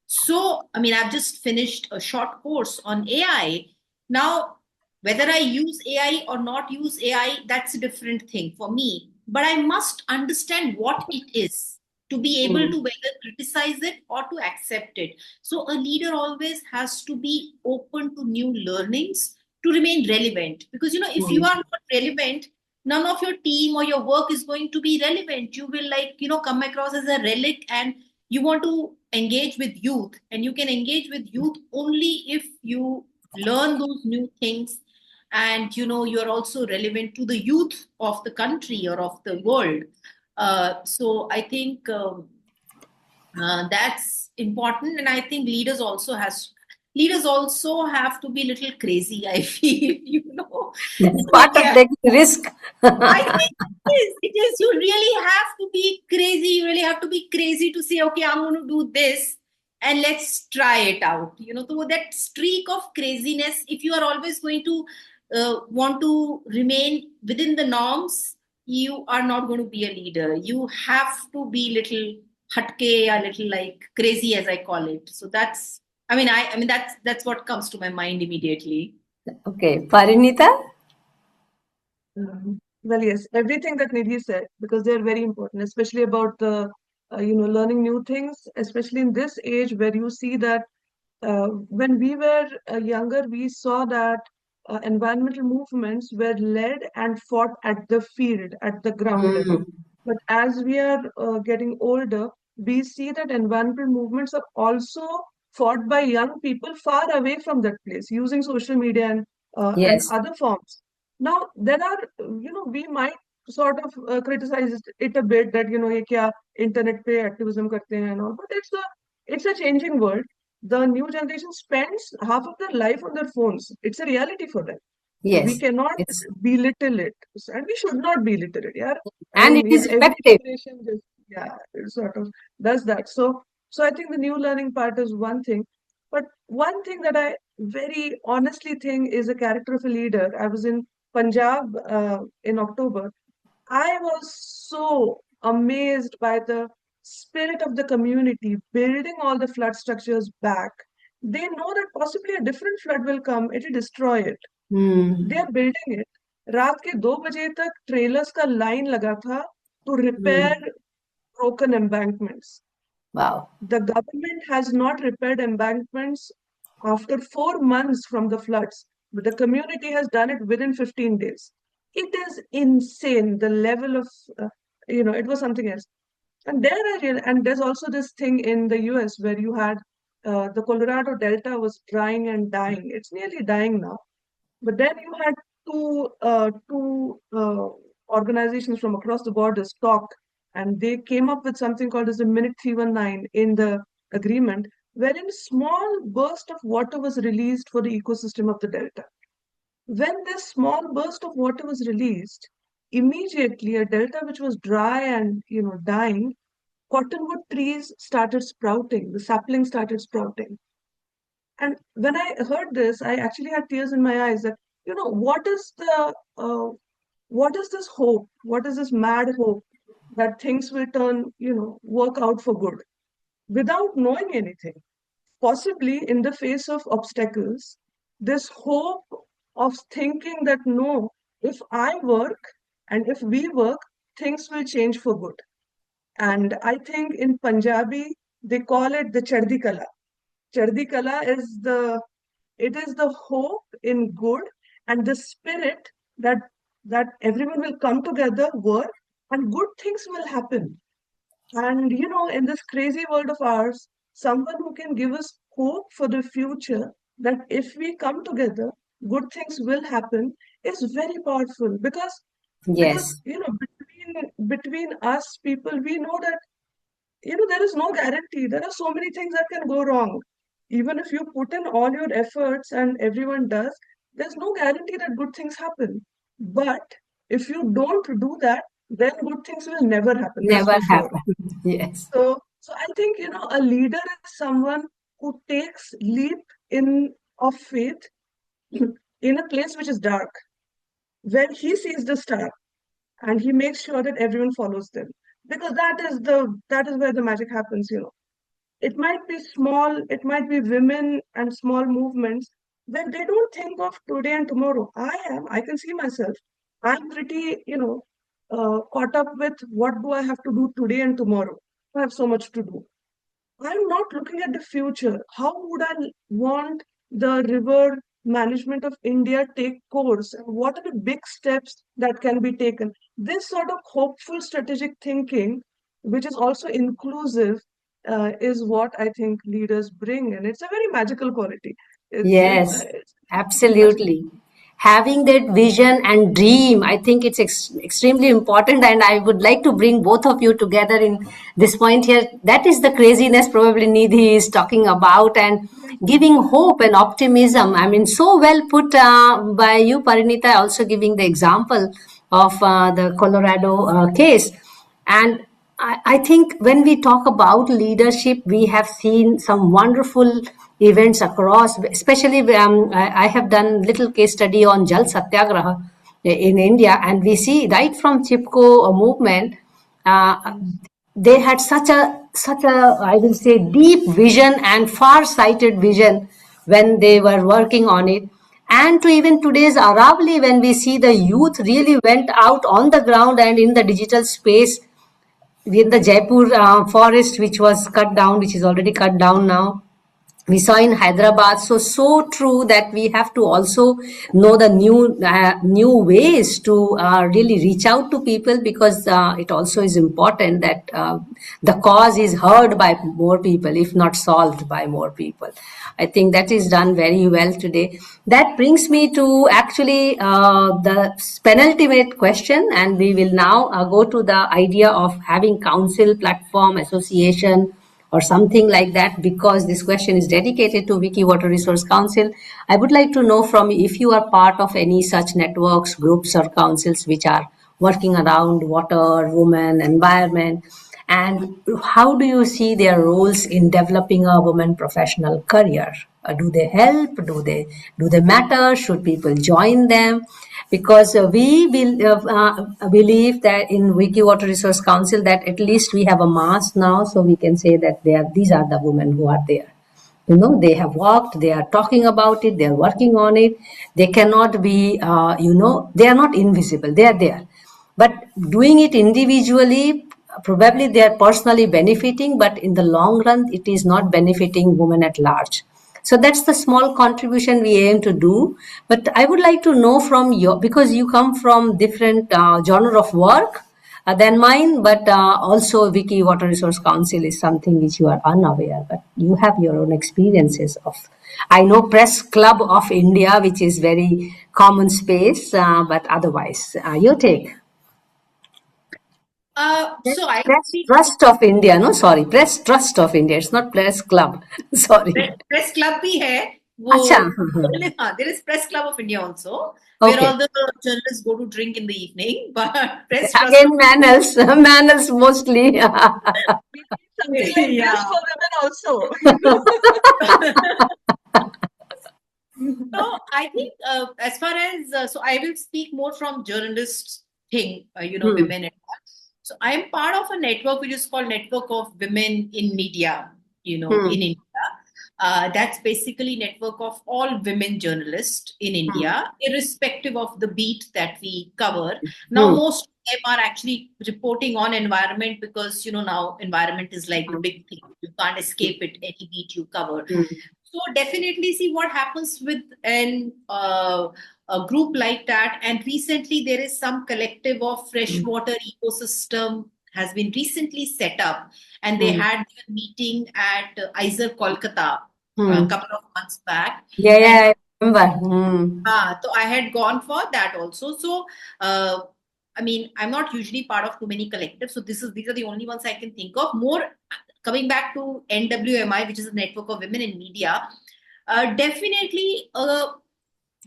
So, I mean, I've just finished a short course on AI. Now, whether I use AI or not use AI, that's a different thing for me. But I must understand what it is to be able to whether criticize it or to accept it. So a leader always has to be open to new learnings to remain relevant. Because, if you are not relevant, none of your team or your work is going to be relevant. You will come across as a relic, and you want to engage with youth, and you can engage with youth only if you learn those new things, and you're also relevant to the youth of the country or of the world. So I think that's important, and I think leaders also have to be a little crazy, I feel. That's part of Yeah. taking risk. I think it is. It is. You really have to be crazy. You really have to be crazy to say, okay, I'm going to do this and let's try it out. So that streak of craziness, if you are always going to want to remain within the norms, you are not going to be a leader. You have to be little hatke, a little like crazy, as I call it. So that's what comes to my mind immediately. Okay, Parineeta? Well, yes, everything that Nidhi said, because they're very important, especially about the, learning new things, especially in this age where you see that when we were younger, we saw that environmental movements were led and fought at the field, at the ground level. But as we are getting older, we see that environmental movements are also fought by young people far away from that place, using social media and Yes, other forms. Now, there are, we might sort of criticize it a bit that, ये क्या internet पे activism करते हैं and all, but it's a changing world. The new generation spends half of their life on their phones. It's a reality for them. So we yes, cannot it's belittle it. And we should not belittle it. Yeah. I and it mean, is every effective. generation just, yeah, it sort of does that. So I think the new learning part is one thing. But one thing that I very honestly think is a character of a leader. I was in Punjab in October. I was so amazed by the spirit of the community building all the flood structures back. They know that possibly a different flood will come, it will destroy it. They Hmm. are building it. रात के 2 बजे तक trailers का line लगा था to repair Hmm. broken embankments. Wow. The government has not repaired embankments after 4 months from the floods, but the community has done it within 15 days. It is insane, the level of, it was something else. And there's also this thing in the US where you had the Colorado Delta was drying and dying. It's nearly dying now. But then you had two organizations from across the borders talk, and they came up with something called as the Minute 319 in the agreement, wherein a small burst of water was released for the ecosystem of the delta. When this small burst of water was released, immediately a delta which was dry and dying, cottonwood trees started sprouting. The saplings started sprouting. And when I heard this, I actually had tears in my eyes that, what is this hope? What is this mad hope that things will work out for good without knowing anything? Possibly in the face of obstacles, this hope of thinking that no, if I work and if we work, things will change for good. And I think in Punjabi, they call it the Chardi Kala. Chardi Kala it is the hope in good and the spirit that everyone will come together, work, and good things will happen. And in this crazy world of ours, someone who can give us hope for the future that if we come together, good things will happen is very powerful because Yes, between us people, we know that there is no guarantee. There are so many things that can go wrong. Even if you put in all your efforts and everyone does, there's no guarantee that good things happen. But if you don't do that, then good things will never happen. That's never for sure. happened. Yes, So I think, a leader is someone who takes leap in of faith in a place which is dark, where he sees the star and he makes sure that everyone follows them. Because that is where the magic happens. It might be small, it might be women and small movements where they don't think of today and tomorrow. I can see myself. I'm pretty, caught up with what do I have to do today and tomorrow. I have so much to do. I'm not looking at the future. How would I want the river management of India take course, and what are the big steps that can be taken? This sort of hopeful strategic thinking, which is also inclusive, is what I think leaders bring, and it's a very magical quality. Yes, It's fantastic. absolutely. Having that vision and dream, I think it's extremely important. And I would like to bring both of you together in this point here. That is the craziness probably Nidhi is talking about, and giving hope and optimism. I mean, so well put by you, Parineeta, also giving the example of the Colorado case. And I think when we talk about leadership, we have seen some wonderful events across, especially I have done little case study on Jal Satyagraha in India, and we see right from Chipko movement, uh, they had such a I will say deep vision and far-sighted vision when they were working on it. And to even today's Aravali, when we see the youth really went out on the ground and in the digital space in the Jaipur forest, which was cut down, which is already cut down now. We saw in Hyderabad. So true that we have to also know the new ways to really reach out to people, because it also is important that the cause is heard by more people, if not solved by more people. I think that is done very well today. That brings me to actually the penultimate question, and we will now go to the idea of having council, platform, association, or something like that, because this question is dedicated to Wiki Water Resource Council. I would like to know from you if you are part of any such networks, groups, or councils which are working around water, women, environment, and how do you see their roles in developing a woman professional career? Do they help? Do they matter? Should people join them? Because we will believe that in Wiki Water Resource Council that at least we have a mass now, so we can say that these are the women who are there. They have walked, they are talking about it, they are working on it. They cannot be, they are not invisible, they are there. But doing it individually, probably they are personally benefiting, but in the long run, it is not benefiting women at large. So that's the small contribution we aim to do. But I would like to know from you, because you come from different genre of work than mine, but also Wiki Water Resource Council is something which you are unaware, but you have your own experiences of. I know Press Club of India, which is very common space, but otherwise, your take. So I will Press speak more. Trust of India, no, sorry, Press Trust of India. It's not Press Club. Sorry. Press club भी है वो अच्छा. हाँ there is press club of India also where Okay. all the journalists go to drink in the evening but press trust Again, Manals, Manals mostly. We need something like this yeah for women also. so I think as far as so I will speak more from journalists thing Hmm. women and all. So I am part of a network which is called Network of Women in Media Hmm. in India. That's basically network of all women journalists in Hmm. India, irrespective of the beat that we cover. Now, Hmm. most of them are actually reporting on environment because now environment is like the big thing. You can't escape it any beat you cover. Hmm. So definitely see what happens with a group like that. And recently there is some collective of Hmm. freshwater ecosystem has been recently set up, and they Hmm. had their meeting at Iser Kolkata a Hmm. couple of months back. Yeah, And yeah, I remember. Hmm. so I had gone for that also. So I mean, I'm not usually part of too many collectives, so these are the only ones I can think of. More coming back to NWMI, which is a network of women in media. Definitely,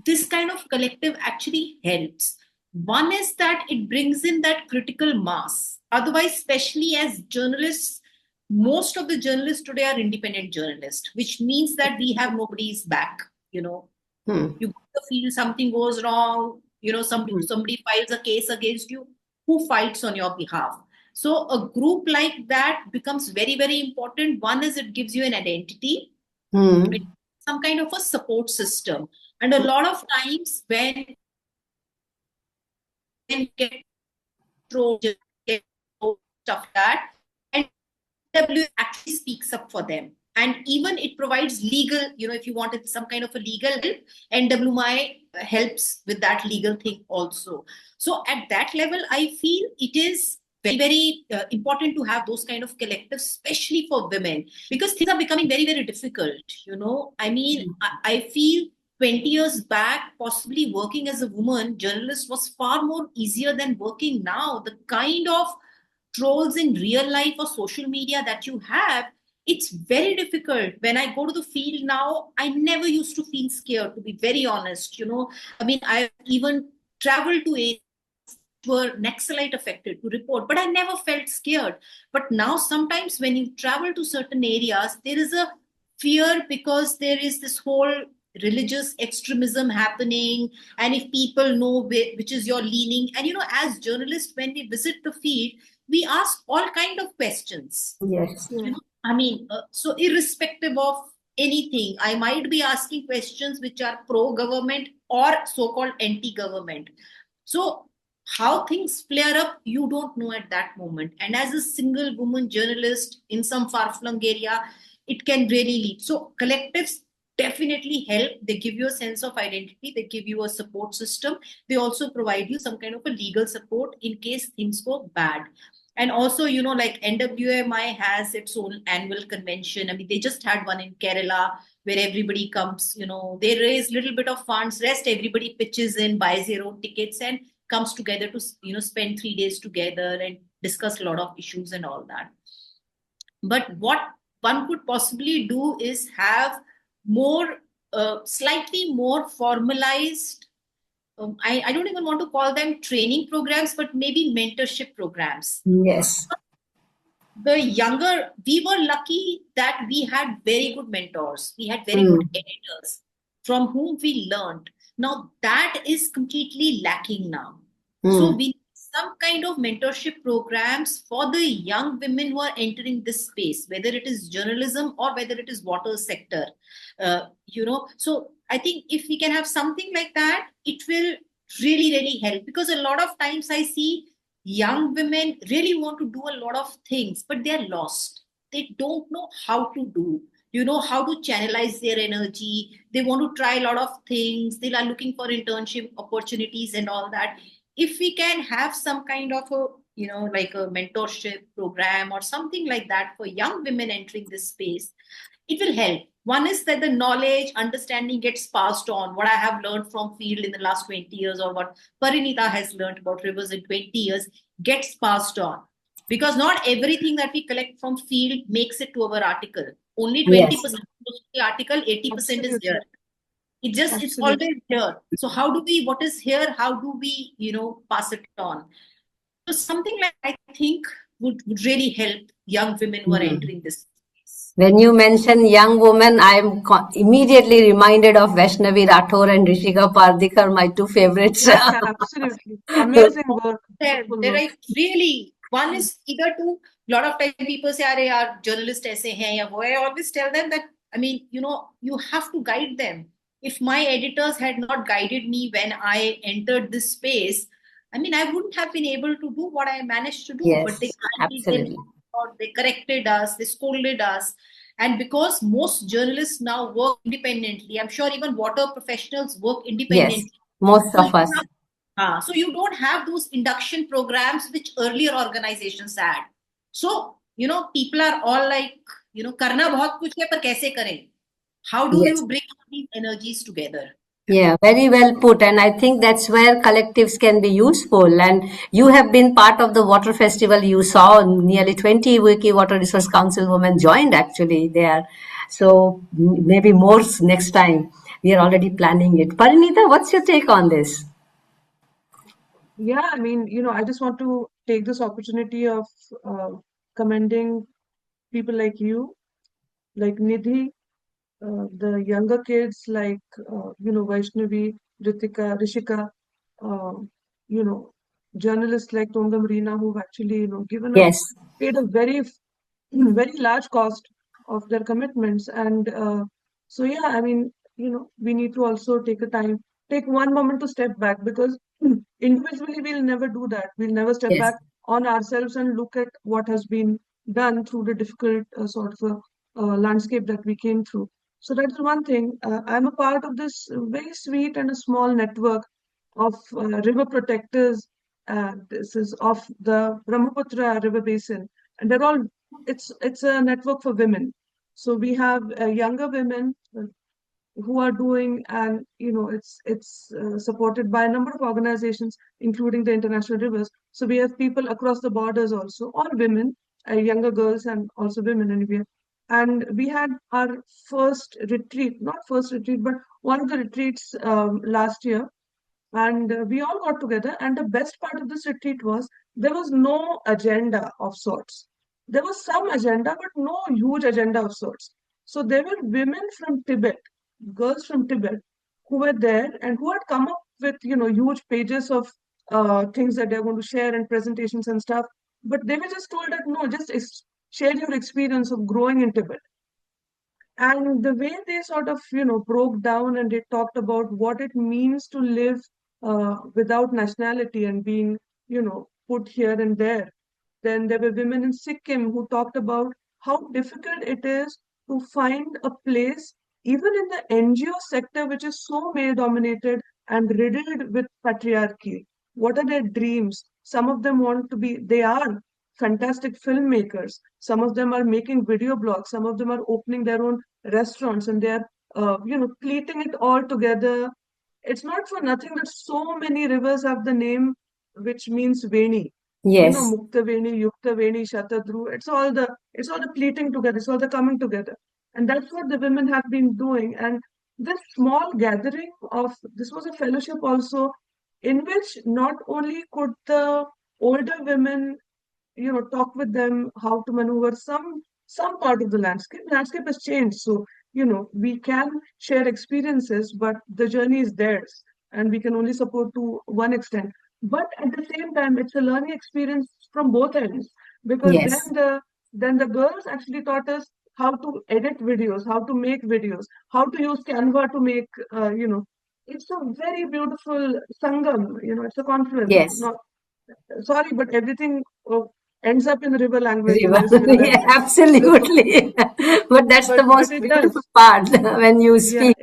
this kind of collective actually helps. One is that it brings in that critical mass. Otherwise, especially as journalists, most of the journalists today are independent journalists, which means that we have nobody's back. Hmm. You go to the field, something goes wrong, Hmm. somebody files a case against you. Who fights on your behalf? So a group like that becomes very, very important. One is it gives you an identity, Hmm. some kind of a support system. And a lot of times when get thrown, get stuff like that, and NWA actually speaks up for them. And even it provides legal, if you wanted some kind of a legal help, NWI helps with that legal thing also. So at that level, I feel it is very, very important to have those kind of collectives, especially for women, because things are becoming very, very difficult. I feel 20 years back, possibly working as a woman journalist was far more easier than working now. The kind of trolls in real life or social media that you have, it's very difficult. When I go to the field now, I never used to feel scared, to be very honest. I've even traveled to areas were Naxalite affected to report, but I never felt scared. But now sometimes when you travel to certain areas, there is a fear because there is this whole religious extremism happening, and if people know which is your leaning, and as journalists, when we visit the field, we ask all kind of questions. Yes. So irrespective of anything, I might be asking questions which are pro-government or so-called anti-government. So how things flare up, you don't know at that moment. And as a single woman journalist in some far-flung area, it can really lead. So collectives definitely help. They give you a sense of identity. They give you a support system. They also provide you some kind of a legal support in case things go bad. And also, like NWMI has its own annual convention. They just had one in Kerala where everybody comes, they raise little bit of funds, rest everybody pitches in, buys their own tickets and comes together to, spend 3 days together and discuss a lot of issues and all that. But what one could possibly do is have more, slightly more formalized, I don't even want to call them training programs, but maybe mentorship programs. Yes. We were lucky that we had very good mentors. We had very good editors from whom we learned. Now that is completely lacking now. So we need some kind of mentorship programs for the young women who are entering this space, whether it is journalism or whether it is water sector. So I think if we can have something like that, it will really, really help, because a lot of times I see young women really want to do a lot of things, but they're lost. They don't know how to do, how to channelize their energy. They want to try a lot of things. They are looking for internship opportunities and all that. If we can have some kind of a, like a mentorship program or something like that for young women entering this space, it will help. One is that the knowledge, understanding gets passed on. What I have learned from field in the last 20 years, or what Parineeta has learned about rivers in 20 years, gets passed on. Because not everything that we collect from field makes it to our article. Only 20% of the article, 80% is here. It's always here. So what is here, how do we, pass it on? So something like I think would really help young women who are entering this. When you mention young women, I am immediately reminded of Vaishnavi Rathore and Rishika Pardikar, my two favorites. Yeah, absolutely. Amazing work. They're like really, one is either to, a lot of time people say, "Arey yaar, journalist aise hain ya wo hai." I always tell them that, you have to guide them. If my editors had not guided me when I entered this space, I wouldn't have been able to do what I managed to do. Yes, but they absolutely. they corrected us, they scolded us. And because most journalists now work independently, I'm sure even water professionals work independently. Yes, most of us. So you don't have those induction programs which earlier organizations had. So, people are all like, karna bahut kuch hai, par kaise kare? How do you bring these energies together? Yeah, very well put. And I think that's where collectives can be useful. And you have been part of the water festival. You saw nearly 20 Wiki Water Resource Council women joined actually there. So maybe more next time. We are already planning it. Parineeta, what's your take on this? Yeah, I just want to take this opportunity of commending people like you, like Nidhi, the younger kids like, Vaishnavi, Ritika, Rishika, uh, you know, journalists like Tongam Reena, who've actually, Yes. paid a very, very large cost of their commitments. And so, yeah, we need to also take one moment to step back, because individually we'll never do that. We'll never step Yes. back on ourselves and look at what has been done through the difficult sort of landscape that we came through. So that's one thing. I'm a part of this very sweet and a small network of river protectors. This is of the Brahmaputra River Basin, and they're all. It's a network for women. So we have younger women who are doing, and it's supported by a number of organizations, including the International Rivers. So we have people across the borders also, all women, younger girls, and also women in India. And we had our first retreat, not first retreat, but one of the retreats last year, and we all got together. And the best part of this retreat was there was no agenda of sorts. There was some agenda, but no huge agenda of sorts. So there were women from Tibet, girls from Tibet, who were there and who had come up with huge pages of things that they're going to share and presentations and stuff. But they were just told that no, just share your experience of growing in Tibet. And the way they sort of broke down and they talked about what it means to live without nationality and being put here and there. Then there were women in Sikkim who talked about how difficult it is to find a place even in the NGO sector, which is so male dominated and riddled with patriarchy. What are their dreams? Some of them want to be, they are fantastic filmmakers. Some of them are making video blogs. Some of them are opening their own restaurants, and they're, pleating it all together. It's not for nothing that so many rivers have the name which means Veni. Yes. Mukta Veni, Yukta Veni, Shatadru. It's all the pleating together. It's all the coming together. And that's what the women have been doing. And this small gathering this was a fellowship also, in which not only could the older women talk with them how to maneuver some part of the landscape. Landscape has changed, so we can share experiences, but the journey is theirs, and we can only support to one extent. But at the same time, it's a learning experience from both ends, because then Yes. the girls actually taught us how to edit videos, how to make videos, how to use Canva to make it's a very beautiful sangam. It's a confluence. Yes. Not sorry, but everything ends up in river language in River. this Yeah, realization. absolutely. But that's the But most it beautiful does. part when you Yeah, speak.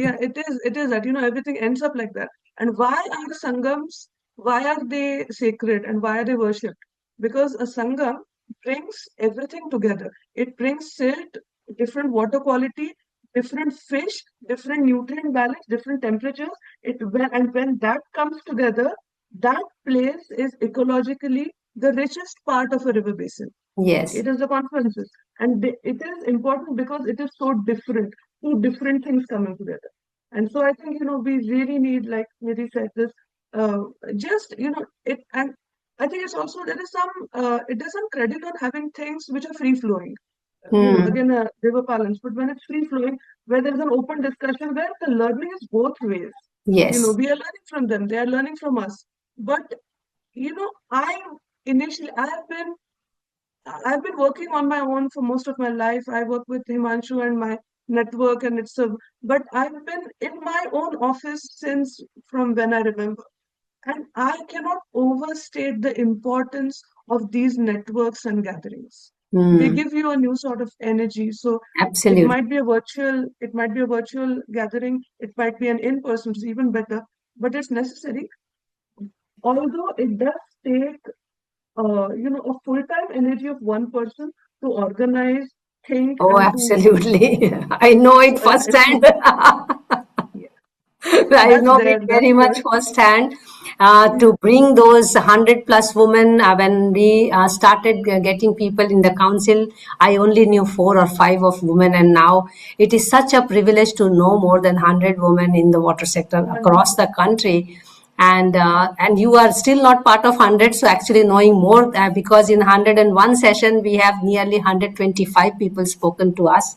yeah, it is that everything ends up like that. And why are sangams? Why are they sacred and why are they worshipped? Because a sangam brings everything together. It brings silt, different water quality, different fish, different nutrient balance, different temperatures. And when that comes together, that place is ecologically the richest part of a river basin. Yes. It is the conferences, and it is important because it is so different, two different things coming together. And so I think we really need, like Nidhi said, this just it. And I think it's also there is some it is some credit on having things which are free flowing. Hmm. Again, river balance, but when it's free flowing, where there's an open discussion, where the learning is both ways. Yes. We are learning from them, they are learning from us. But I initially I've been working on my own for most of my life. I work with Himanshu and my network, and but I've been in my own office since from when I remember. And I cannot overstate the importance of these networks and gatherings. They Hmm. give you a new sort of energy. So Absolutely. it might be a virtual gathering, it might be an in-person, which is even better, but it's necessary. Although it does take a full-time energy of one person to organize, think, Oh, and to absolutely. I know it achieve. firsthand. Yeah. I That's know it there, very that's much there. firsthand. Yeah. To bring those 100 plus women, when we started getting people in the council, I only knew 4 or 5 of women, and now it is such a privilege to know more than 100 women in the water sector across Wonderful. the country. And you are still not part of 100, so actually knowing more, because in 101 session we have nearly 125 people spoken to us,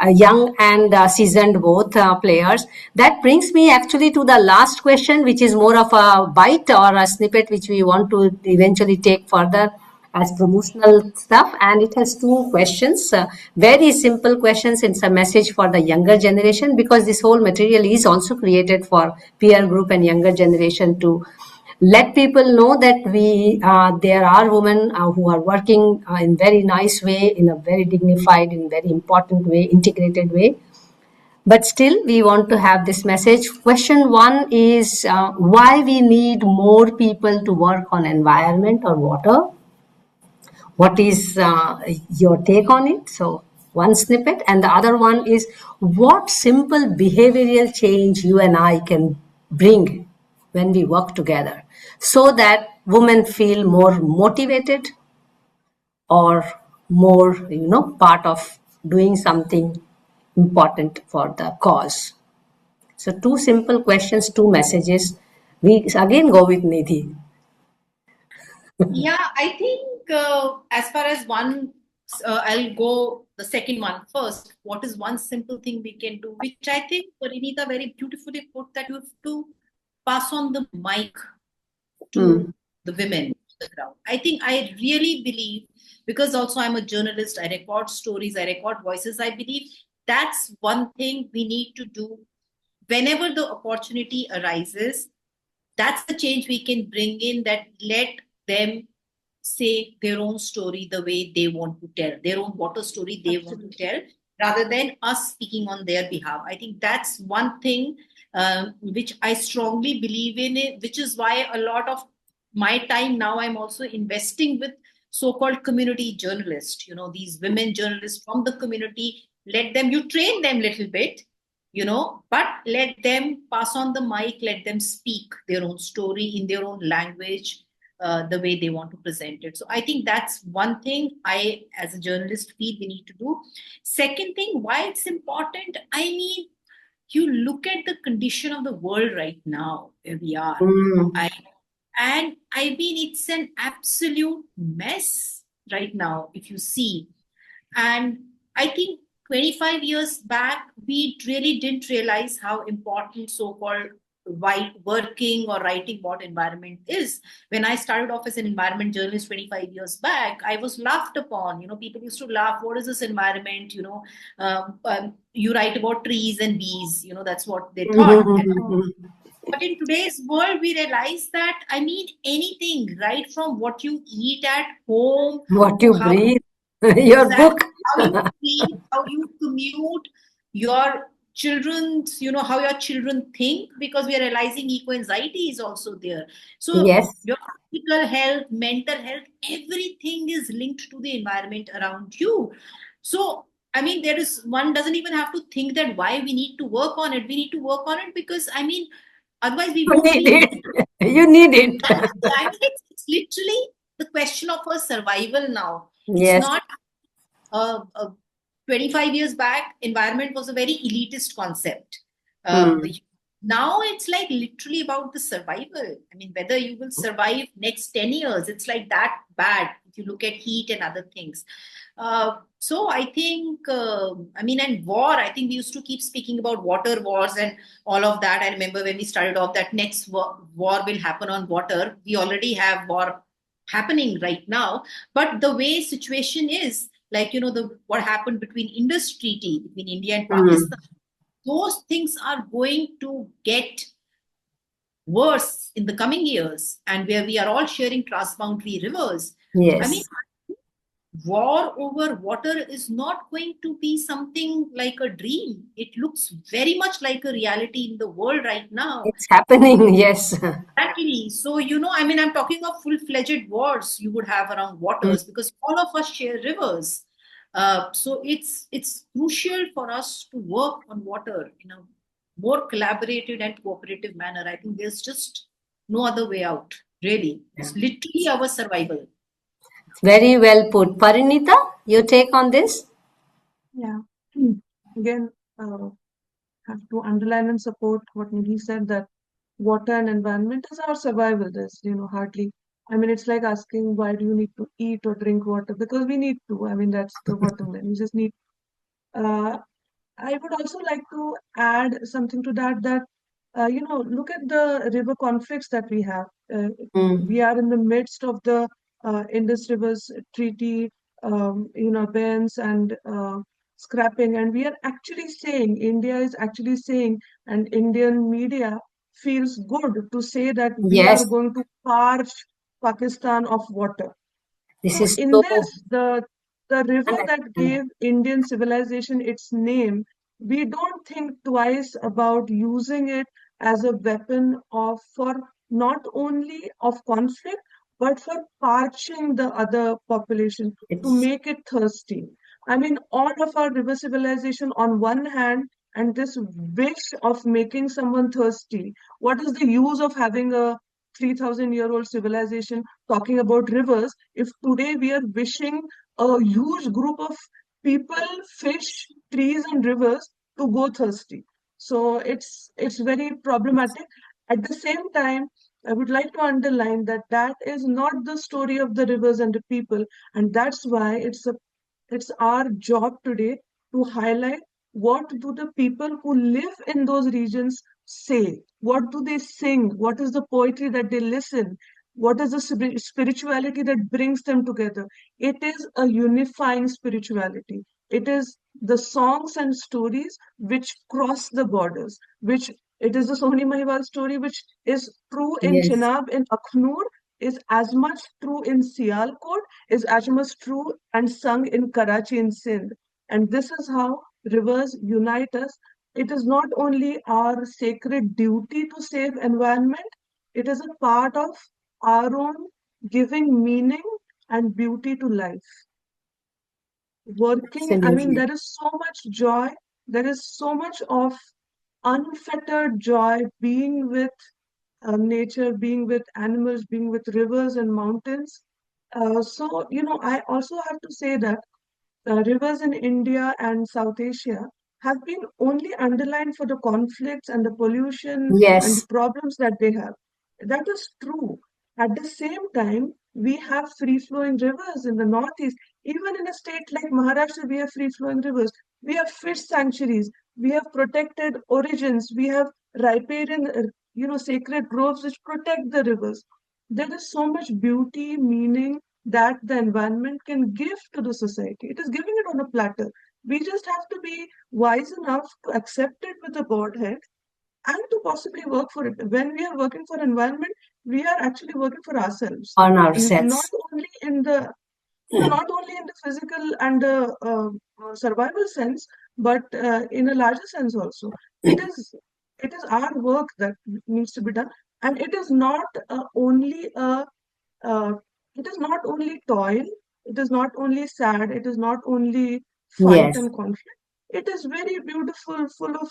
young and seasoned both players. That brings me actually to the last question, which is more of a bite or a snippet which we want to eventually take further as promotional stuff. And it has 2 questions, very simple questions. It's a message for the younger generation, because this whole material is also created for peer group and younger generation to let people know that there are women who are working in very nice way, in a very dignified, in very important way, integrated way. But still, we want to have this message. Question one is why we need more people to work on environment or water. What is your take on it? So one snippet, and the other one is what simple behavioral change you and I can bring when we work together so that women feel more motivated or more, part of doing something important for the cause. So two simple questions, two messages. We again go with Nidhi. Yeah, I think as far as I'll go the second one first. What is one simple thing we can do, which I think Parineeta very beautifully put, that you have to pass on the mic to the women in the crowd. I think I really believe, because also I'm a journalist, I record stories, I record voices. I believe that's one thing we need to do whenever the opportunity arises. That's the change we can bring in, that let them say their own story the way they want to tell, their own water story they want to tell, rather than us speaking on their behalf. I think that's one thing which I strongly believe in, it, which is why a lot of my time now I'm also investing with so-called community journalists, these women journalists from the community. Let them, you train them a little bit, but let them pass on the mic, let them speak their own story in their own language, the way they want to present it. So I think that's one thing I, as a journalist, feel we need to do. Second thing, why it's important, I mean, you look at the condition of the world right now, where we are. And I mean, it's an absolute mess right now, if you see. And I think 25 years back, we really didn't realize how important so-called working or writing what environment is. When I started off as an environment journalist 25 years back, I was laughed upon. People used to laugh, what is this environment? You write about trees and bees, that's what they thought. But in today's world, we realize that, I mean, anything, right from what you eat at home, What to you how breathe, your book. how you feel, how you commute, your children's, how your children think, because we are realizing eco-anxiety is also there. So Yes. your physical health, mental health, everything is linked to the environment around you. So, I mean, one doesn't even have to think that why we need to work on it. We need to work on it because, I mean, otherwise we You won't need be. it. You need it. I mean, it's literally the question of our survival now. It's Yes. not 25 years back, environment was a very elitist concept. Now it's like literally about the survival. I mean, whether you will survive next 10 years, it's like that bad if you look at heat and other things. So I think, I mean, and war, I think we used to keep speaking about water wars and all of that. I remember when we started off that next war will happen on water. We already have war happening right now. But the way situation is, like, what happened between Indus Treaty between India and Pakistan, those things are going to get worse in the coming years, and where we are all sharing transboundary rivers. I mean, Yes. war over water is not going to be something like a dream. It looks very much like a reality in the world right now. It's happening. Yes. Exactly. So, I mean, I'm talking of full-fledged wars you would have around waters, because all of us share rivers. So it's crucial for us to work on water in a more collaborative and cooperative manner. I think there's just no other way out, really. It's literally our survival. Very well put. Parineeta, your take on this? Yeah. Again, have to underline and support what Nidhi said, that water and environment is our survival. There's, hardly, I mean, it's like asking why do you need to eat or drink water? Because we need to. I mean, that's the bottom line. We just need. Uh, I would also like to add something to that, look at the river conflicts that we have. We are in the midst of the Indus Rivers Treaty, events and scrapping, and we are actually saying, India is actually saying, and Indian media feels good to say that we are Yes, going to parch Pakistan of water. this So is in so. this, the river And that gave Indian civilization its name, we don't think twice about using it as a weapon of for not only of conflict, but for parching the other population to it's make it thirsty. I mean, all of our river civilization on one hand, and this wish of making someone thirsty. What is the use of having a 3,000-year-old civilization talking about rivers if today we are wishing a huge group of people, fish, trees, and rivers to go thirsty? So it's very problematic. At the same time, I would like to underline that that is not the story of the rivers and the people, and that's why it's our job today to highlight what do the people who live in those regions say, what do they sing, what is the poetry that they listen, what is the spirituality that brings them together. It is a unifying spirituality. It is the songs and stories which cross the borders, which it is the Sohni Mahiwal story which is true in yes, Chenab, in Akhnur, is as much true in Sialkot, is as much true and sung in Karachi in Sindh. And this is how rivers unite us. It is not only our sacred duty to save environment, it is a part of our own giving meaning and beauty to life. Working, I mean, absolutely. there is so much joy, there is so much of unfettered joy being with nature, being with animals, being with rivers and mountains. I also have to say that rivers in India and South Asia have been only underlined for the conflicts and the pollution and the Yes, problems that they have. That is true. At the same time, we have free flowing rivers in the Northeast. Even in a state like Maharashtra, we have free flowing rivers. We have fish sanctuaries. We have protected origins. We have riparian, sacred groves which protect the rivers. There is so much beauty, meaning that the environment can give to the society. It is giving it on a platter. We just have to be wise enough to accept it with a board head and to possibly work for it. When we are working for environment, we are actually working for ourselves. on Not ourselves. only in the not only in the physical and the survival sense, but in a larger sense also. It is it is our work that needs to be done, and it is not only a uh, it is not only toil, it is not only sad, it is not only fight Yes, and conflict. It is very beautiful, full of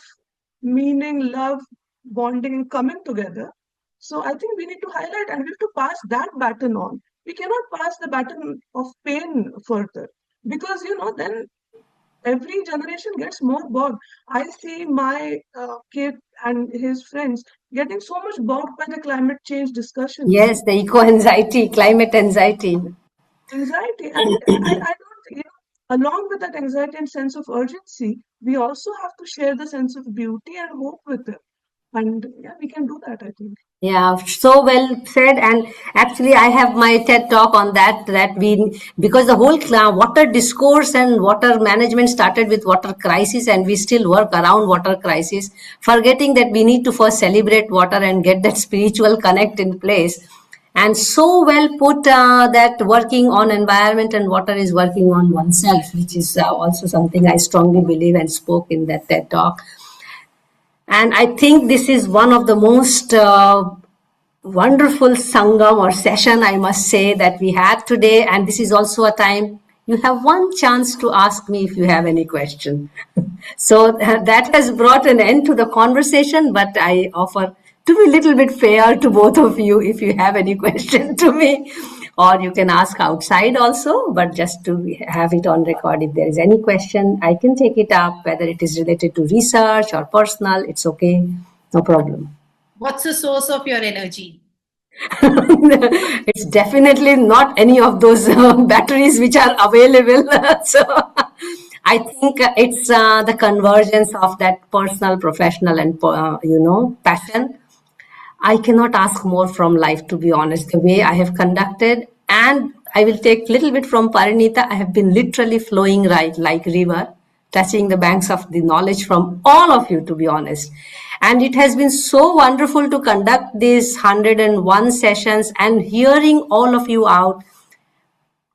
meaning, love, bonding, and coming together. So I think we need to highlight and we have to pass that baton on. We cannot pass the baton of pain further because, then every generation gets more bogged. I see my kid and his friends getting so much bogged by the climate change discussions, yes, the eco anxiety, climate anxiety. anxiety, and I don't, along with that anxiety and sense of urgency, we also have to share the sense of beauty and hope with them. And yeah, we can do that, I think. Yeah, so well said. And actually, I have my TED talk on that. Because the whole water discourse and water management started with water crisis, and we still work around water crisis, forgetting that we need to first celebrate water and get that spiritual connect in place. And so well put that working on environment and water is working on oneself, which is also something I strongly believe and spoke in that TED talk. And I think this is one of the most wonderful sangam or session, I must say, that we had today. And this is also a time you have one chance to ask me if you have any question. So that has brought an end to the conversation, but I offer to be a little bit fair to both of you if you have any question to me, or you can ask outside also, but just to have it on record. If there is any question, I can take it up, whether it is related to research or personal, it's okay, no problem. What's the source of your energy? It's definitely not any of those batteries which are available. So I think it's the convergence of that personal, professional, and passion. I cannot ask more from life, to be honest. The way I have conducted, and I will take little bit from Parineeta. I have been literally flowing right like river, touching the banks of the knowledge from all of you, to be honest. And it has been so wonderful to conduct these 101 sessions and hearing all of you out.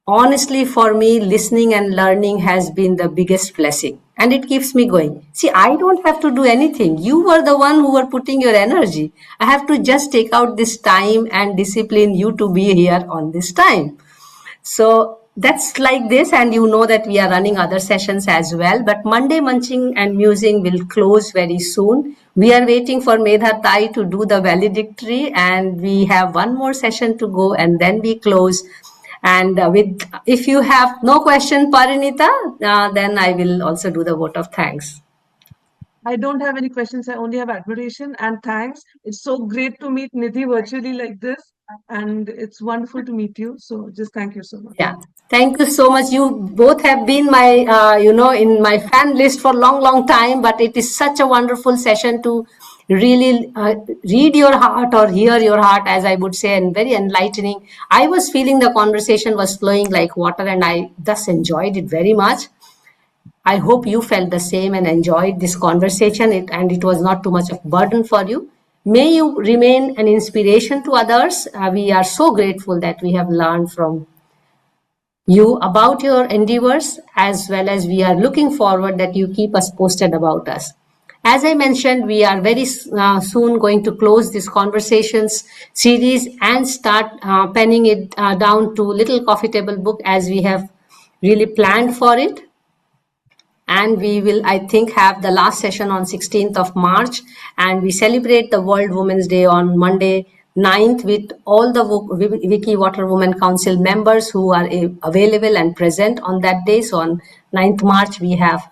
Honestly, for me, listening and learning has been the biggest blessing. And it keeps me going. See, I don't have to do anything. You were the one who were putting your energy. I have to just take out this time and discipline you to be here on this time. So that's like this, and you know that we are running other sessions as well. But Monday Munching and Musing will close very soon. We are waiting for Medha Tai to do the valedictory, and we have one more session to go, and then we close. And if you have no question, Parineeta, then I will also do the vote of thanks. I don't have any questions. I only have admiration and thanks. It's so great to meet Nidhi virtually like this, and it's wonderful to meet you. So just thank you so much. Yeah, thank you so much. You both have been my, in my fan list for long, long time. But it is such a wonderful session to really read your heart or hear your heart, as I would say, and very enlightening. I was feeling the conversation was flowing like water, and I thus enjoyed it very much. I hope you felt the same and enjoyed this conversation, and it was not too much of burden for you. May you remain an inspiration to others. We are so grateful that we have learned from you about your endeavors, as well as we are looking forward that you keep us posted about us. As I mentioned, we are very soon going to close this conversations series and start penning it down to little coffee table book, as we have really planned for it. And we will, I think, have the last session on 16th of March, and we celebrate the World Women's Day on Monday 9th with all the Wiki Water Women Council members who are available and present on that day. So on 9th March, we have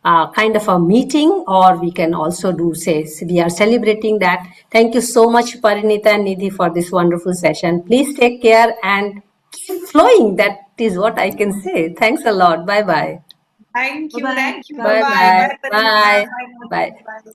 kind of a meeting, or we can also do, say, we are celebrating that. Thank you so much, Parineeta and Nidhi, for this wonderful session. Please take care and keep flowing. That is what I can say. Thanks a lot. Bye-bye. Thank you. Bye-bye. Thank you. Bye. Bye-bye. Bye-bye. Bye, Parineeta. Bye. Bye. Bye.